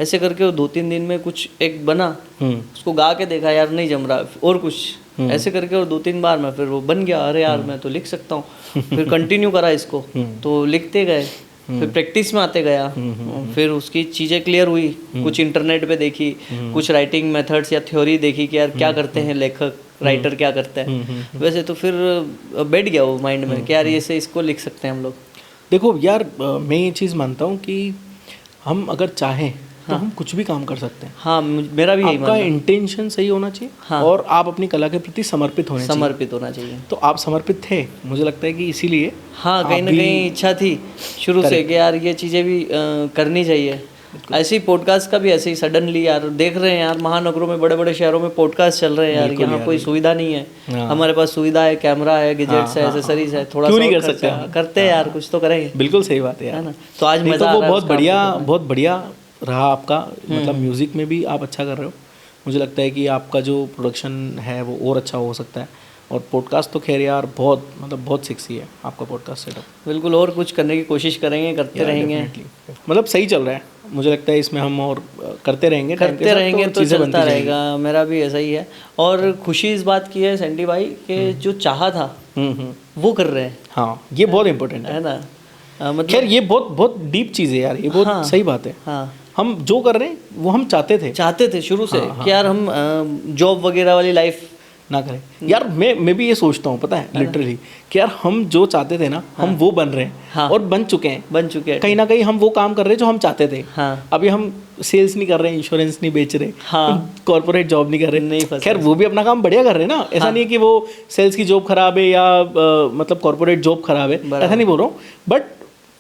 ऐसे करके 2-3 दिन में कुछ एक बना, उसको गा के देखा, यार नहीं जम रहा, और कुछ ऐसे करके, और 2-3 बार में फिर वो बन गया। अरे यार मैं तो लिख सकता हूँ। फिर कंटिन्यू करा इसको, तो लिखते गए, फिर प्रैक्टिस में आते गया, फिर उसकी चीज़ें क्लियर हुई, कुछ इंटरनेट पे देखी, कुछ राइटिंग मेथड्स या थ्योरी देखी कि यार क्या करते हैं लेखक, राइटर क्या करते हैं। वैसे तो फिर बैठ गया वो माइंड में कि यार ये से इसको लिख सकते हैं हम लोग। देखो यार, मैं ये चीज़ मानता हूँ कि हम अगर चाहें तो हम कुछ भी काम कर सकते हैं। हाँ, मेरा भी यही आपका इंटेंशन सही होना चाहिए। हाँ। और आप अपनी कला के प्रति समर्पित होना चाहिए। तो आप समर्पित थे, मुझे लगता है कि इसीलिए हाँ, कहीं ना कहीं इच्छा थी शुरू से कि यार ये चीज़ें भी करनी चाहिए। ऐसे ही पॉडकास्ट का भी ऐसे ही सडनली यार देख रहे हैं यार, महानगरों में, बड़े बड़े शहरों में पॉडकास्ट चल रहे हैं यार, यहाँ कोई सुविधा नहीं है। हमारे पास सुविधा है, कैमरा है, गैजेट्स है, एसेसरीज है, थोड़ा क्यों नहीं कर सकते? करते हैं यार, कुछ तो करेंगे। बिल्कुल सही बात है ना। तो आज मजा वो बहुत बढ़िया रहा आपका, मतलब म्यूज़िक में भी आप अच्छा कर रहे हो। मुझे लगता है कि आपका जो प्रोडक्शन है वो और अच्छा हो सकता है। और पॉडकास्ट तो खैर यार बहुत सेक्सी है आपका पॉडकास्ट सेटअप। बिल्कुल, और कुछ करने की कोशिश करेंगे, करते रहेंगे। मतलब सही चल रहा है, मुझे लगता है इसमें हम और करते रहेंगे तो चलता रहेगा। मेरा भी ऐसा ही है। और खुशी इस बात की है सैंडी भाई कि जो चाहा था वो कर रहे हैं। हाँ, ये बहुत इंपॉर्टेंट है ना। मतलब खैर ये बहुत डीप चीज़ है यार, ये बहुत सही बात है। हाँ, हम जो कर रहे हैं वो हम चाहते थे शुरू से कि यार हम जॉब वगैरह वाली लाइफ ना करें। यार मैं भी ये सोचता हूँ, पता है लिटरली, कि यार हम जो चाहते थे ना हम वो बन रहे हैं और बन चुके हैं। कहीं ना कहीं हम वो काम कर रहे हैं जो हम चाहते थे। अभी हम सेल्स नहीं कर रहे हैं, इंश्योरेंस नहीं बेच रहे, कॉर्पोरेट जॉब नहीं कर रहे, नहीं। खैर वो भी अपना काम बढ़िया कर रहे हैं ना, ऐसा नहीं है कि वो सेल्स की जॉब खराब है या मतलब कॉर्पोरेट जॉब खराब है, ऐसा नहीं बोल रहा हूँ। बट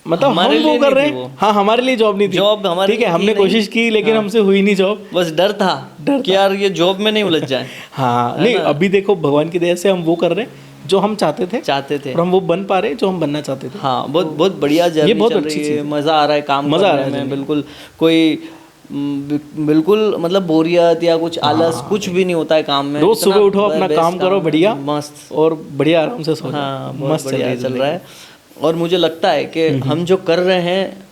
मतलब हम वो कर रहे हैं। हाँ, हमारे लिए जॉब नहीं थी, जॉब हमारी, ठीक है, हमने कोशिश की लेकिन हमसे हुई नहीं जॉब। बस डर था कि यार ये जॉब में नहीं उलझ जाए। हाँ, नहीं, अभी देखो भगवान की दया से हम वो कर रहे हैं जो हम चाहते थे और हम वो बन पा रहे हैं जो हम बनना चाहते थे। हाँ, बहुत बढ़िया जर्नी, ये बहुत अच्छी चीज़ है। मज़ा आ रहा है काम करने में, बिल्कुल कोई बिल्कुल मतलब बोरियत या कुछ आलस कुछ भी नहीं होता है काम में। रोज सुबह उठो, अपना काम करो बढ़िया, मस्त और बढ़िया आराम से सो जाओ। मस्त बढ़िया चल रहा है। और मुझे लगता है कि हम जो कर रहे हैं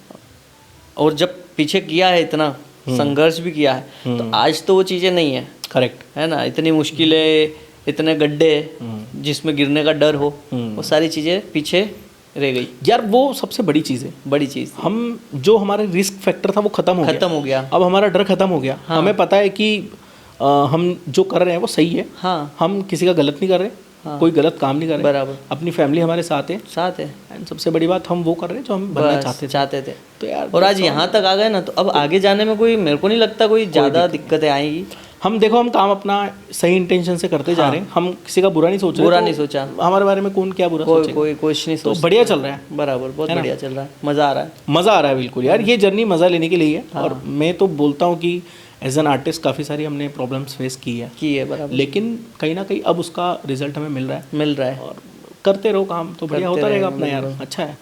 और जब पीछे किया है, इतना संघर्ष भी किया है, तो आज तो वो चीज़ें नहीं है। करेक्ट है ना। इतनी मुश्किलें, इतने गड्ढे जिसमें गिरने का डर हो, वो सारी चीज़ें पीछे रह गई यार। वो सबसे बड़ी चीज़ है, बड़ी चीज़। हम जो हमारा रिस्क फैक्टर था वो खत्म हो गया। अब हमारा डर खत्म हो गया। हमें पता है कि हम जो कर रहे हैं वो सही है। हम किसी का गलत नहीं कर रहे, कोई गलत काम नहीं कर रहे, बराबर। अपनी फैमिली हमारे साथ है एंड सबसे बड़ी बात हम वो कर रहे हैं जो हम बनना चाहते थे। तो यार, और आज यहाँ तक आ गए ना, तो अब आगे जाने में कोई, मेरे को नहीं लगता कोई ज़्यादा दिक्कतें आएंगी। हम देखो, हम काम अपना सही इंटेंशन से करते जा रहे हैं, हम किसी का बुरा नहीं सोच रहे। नहीं सोचा हमारे बारे में कौन क्या बुरा सोचेगा, कोई कुछ नहीं सोच। बढ़िया चल रहा है, बराबर, बहुत बढ़िया चल रहा है, मज़ा आ रहा है बिल्कुल यार। ये जर्नी मज़ा लेने के लिए है। और मैं तो बोलता हूँ कि एज एन आर्टिस्ट काफ़ी सारी हमने प्रॉब्लम्स फेस की है बराबर। लेकिन कहीं ना कहीं अब उसका रिजल्ट हमें मिल रहा है और करते रहो काम, तो बढ़िया होता रहेगा अपना यार। अच्छा है,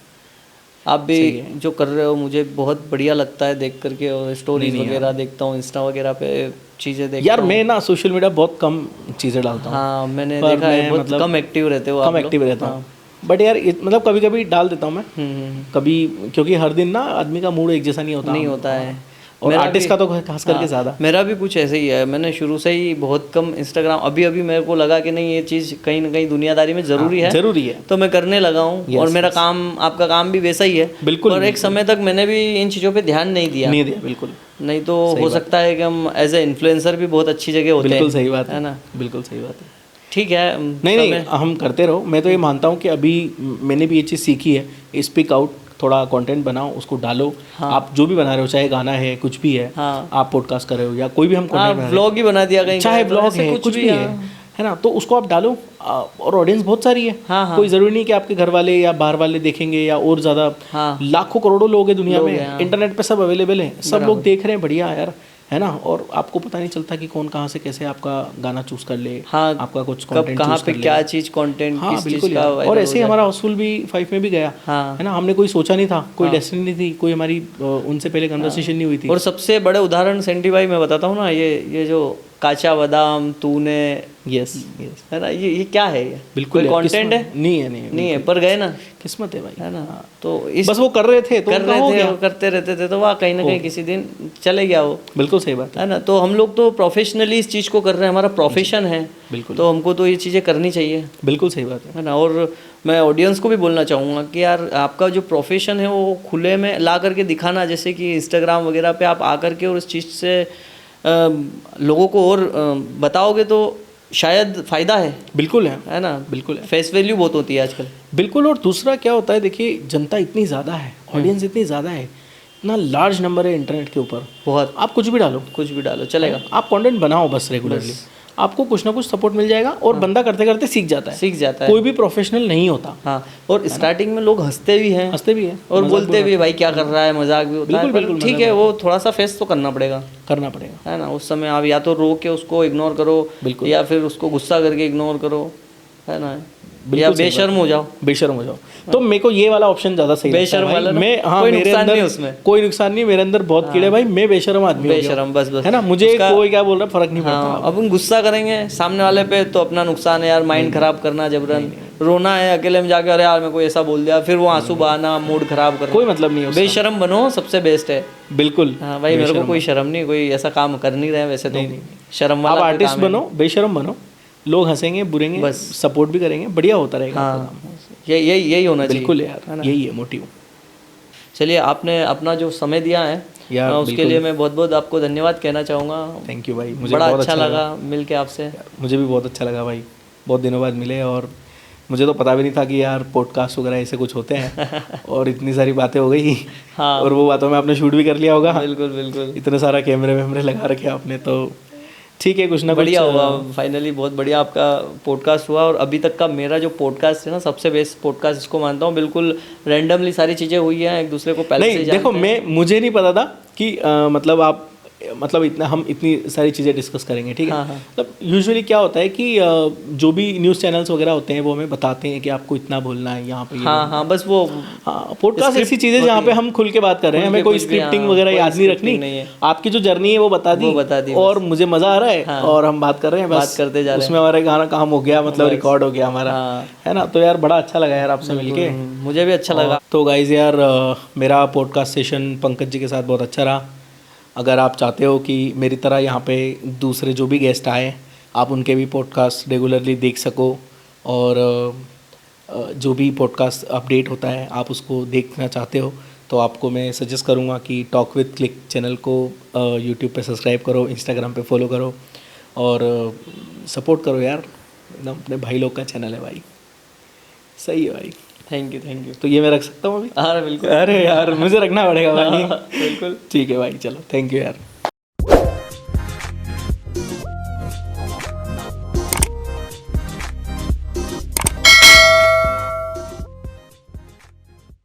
आप भी जो कर रहे हो मुझे बहुत बढ़िया लगता है देख करके। और स्टोरीज वगैरह देखता हूँ, इंस्टा वगैरह पे चीज़ें देखता यार। मैं ना सोशल मीडिया बहुत कम चीज़ें डालता हूँ। हाँ, मैंने देखा है, बहुत कम एक्टिव रहते हो। कम एक्टिव रहता हूँ, बट यार मतलब कभी कभी डाल देता हूँ मैं, कभी, क्योंकि हर दिन ना आदमी का मूड एक जैसा नहीं होता है। और आर्टिस्ट का तो खास करके ज़्यादा। मेरा भी कुछ ऐसे ही है, मैंने शुरू से ही बहुत कम इंस्टाग्राम, अभी मेरे को लगा कि नहीं ये चीज़ कहीं ना कहीं दुनियादारी में ज़रूरी है, तो मैं करने लगा हूँ। और मेरा काम, आपका काम भी वैसा ही है बिल्कुल। और एक समय तक मैंने भी इन चीज़ों पे ध्यान नहीं दिया बिल्कुल। नहीं तो हो सकता है कि हम एज ए इन्फ्लुएंसर भी बहुत अच्छी जगह होते हैं। बिल्कुल सही बात है ना, बिल्कुल सही बात है। ठीक है, नहीं, हम करते रहो। मैं तो ये मानता हूँ कि अभी मैंने भी ये चीज़ सीखी है, स्पीक आउट, थोड़ा कंटेंट बनाओ, उसको डालो। आप जो भी बना रहे हो, चाहे गाना है, कुछ भी है, आप पॉडकास्ट कर रहे हो या कोई भी हम कंटेंट, व्लॉग ही बना दिया कहीं, चाहे व्लॉग है, कुछ भी है ना, तो उसको आप डालो। और ऑडियंस बहुत सारी है। कोई ज़रूरी नहीं कि आपके घर वाले या बाहर वाले देखेंगे या और ज़्यादा, लाखों करोड़ों लोग हैं दुनिया में, इंटरनेट पे सब अवेलेबल है, सब लोग देख रहे हैं, बढ़िया यार, है ना। और आपको पता नहीं चलता कि कौन कहाँ से कैसे आपका गाना चूज कर ले, आपका कुछ कंटेंट कहाँ पे क्या चीज़ कंटेंट, किस चीज़ का। और ऐसे ही हमारा हाउसफुल भी 5 में भी गया, है ना। हमने कोई सोचा नहीं था, कोई डेस्टिनी नहीं थी, कोई हमारी उनसे पहले कन्वर्सेशन नहीं हुई थी। और सबसे बड़े उदाहरण सैंडी भाई मैं बताता हूँ ना, ये जो काचा बादाम तूने, यस है ना, ये क्या है, ये बिल्कुल कंटेंट है? नहीं है, पर गए ना, किस्मत है भाई, है ना। तो बस वो कर रहे थे, करते रहते थे, तो वह कहीं ना कहीं किसी दिन चले गया वो। बिल्कुल सही बात है ना। तो हम लोग तो प्रोफेशनली इस चीज़ को कर रहे हैं, हमारा प्रोफेशन है, बिल्कुल। तो हमको तो ये चीज़ें करनी चाहिए। बिल्कुल सही बात है ना। और मैं ऑडियंस को भी बोलना चाहूँगा कि यार आपका जो प्रोफेशन है वो खुले में ला करके दिखाना, जैसे कि इंस्टाग्राम वगैरह पे आप आकर के और उस चीज़ से लोगों को और बताओगे तो शायद फ़ायदा बिल्कुल है ना। बिल्कुल है। फेस वैल्यू बहुत होती है आजकल। बिल्कुल। और दूसरा क्या होता है, देखिए जनता इतनी ज़्यादा है, ऑडियंस इतनी ज़्यादा है, इतना लार्ज नंबर है इंटरनेट के ऊपर, बहुत। आप कुछ भी डालो चलेगा। आप कंटेंट बनाओ बस रेगुलरली, आपको कुछ ना कुछ सपोर्ट मिल जाएगा और बंदा करते करते सीख जाता है। कोई भी प्रोफेशनल नहीं होता। हाँ, और स्टार्टिंग में लोग हंसते भी हैं और बोलते भी भाई क्या कर रहा है, मजाक भी होता है। बिल्कुल ठीक है, वो थोड़ा सा फेस तो करना पड़ेगा है ना। उस समय आप या तो रो के उसको इग्नोर करो, या फिर उसको गुस्सा करके इग्नोर करो, है ना, या बेशर्म हो जाओ। तो मेरे को ये वाला ऑप्शन ज्यादा सही लगता है भाई। मैं हाँ, मेरे अंदर उसमें कोई नुकसान नहीं, मेरे अंदर बहुत कीड़े भाई, मैं बेशर्म आदमी, बेशर्म बस है ना, मुझे कोई क्या बोल रहा है फर्क नहीं पड़ता। अब हम गुस्सा करेंगे सामने वाले पे तो अपना नुकसान है यार, माइंड खराब करना, जबरन रोना है अकेले में जाके, अरे यार मेरे को ऐसा बोल दिया, फिर वो आंसू बहाना, मूड खराब करना, कोई मतलब नहीं है। बेशर्म बनो, सबसे बेस्ट है। बिल्कुल। हाँ भाई, मेरे को कोई शर्म नहीं, कोई ऐसा काम कर नहीं रहे वैसे तो, शर्म वाला। आप आर्टिस्ट बनो, बेशर्म बनो, लोग हंसेंगे, बुरेंगे, बस सपोर्ट भी करेंगे, बढ़िया होता रहेगा। हाँ, यही होना चाहिए। बिल्कुल यार, यही है मोटिव। चलिए, आपने अपना जो समय दिया है यार, उसके लिए मैं बहुत बहुत आपको धन्यवाद कहना चाहूँगा। थैंक यू भाई, मुझे बड़ा अच्छा लगा मिल के आपसे। मुझे भी बहुत अच्छा लगा भाई, बहुत दिनों बाद मिले, और मुझे तो पता भी नहीं था कि यार पॉडकास्ट वगैरह ऐसे कुछ होते हैं और इतनी सारी बातें हो गई। हाँ, और वो बातों में आपने शूट भी कर लिया होगा। बिल्कुल। इतने सारा कैमरे लगा रखे आपने, तो ठीक है, कुछ ना बढ़िया हुआ। फाइनली बहुत बढ़िया आपका पॉडकास्ट हुआ, और अभी तक का मेरा जो पॉडकास्ट है ना, सबसे बेस्ट पॉडकास्ट इसको मानता हूँ। बिल्कुल रैंडमली सारी चीज़ें हुई हैं, एक दूसरे को पहले से देखो, मुझे नहीं पता था कि मतलब इतना हम इतनी सारी चीज़ें डिस्कस करेंगे, ठीक है। मतलब यूजुअली क्या होता है कि जो भी न्यूज़ चैनल्स वगैरह होते हैं वो हमें बताते हैं कि आपको इतना बोलना है यहाँ पे। हाँ, बस वो पॉडकास्ट ऐसी चीज़ है जहाँ पे हम खुल के बात कर रहे हैं, हमें कोई स्क्रिप्टिंग वगैरह याद नहीं रखनी, आपकी जो जर्नी है वो बता दी, और मुझे मज़ा आ रहा है और हम बात कर रहे हैं, बात करते जा रहे हैं, उसमें हमारा गाना काम हो गया, मतलब रिकॉर्ड हो गया हमारा, है ना। तो यार बड़ा अच्छा लगा यार आपसे मिलके, मुझे भी अच्छा लगा। तो गाइज यार, मेरा पॉडकास्ट सेशन पंकज जी के साथ बहुत अच्छा रहा। अगर आप चाहते हो कि मेरी तरह यहाँ पे दूसरे जो भी गेस्ट आए, आप उनके भी पॉडकास्ट रेगुलरली देख सको, और जो भी पॉडकास्ट अपडेट होता है आप उसको देखना चाहते हो, तो आपको मैं सजेस्ट करूँगा कि टॉक विद क्लिक चैनल को यूट्यूब पे सब्सक्राइब करो, इंस्टाग्राम पे फॉलो करो, और सपोर्ट करो यार, एकदम अपने भाई लोग का चैनल है भाई। सही है भाई, थैंक यू। तो ये मैं रख सकता हूँ अभी? हाँ बिल्कुल। अरे यार, मुझे रखना पड़ेगा भाई। बिल्कुल, ठीक है भाई, चलो, थैंक यू यार।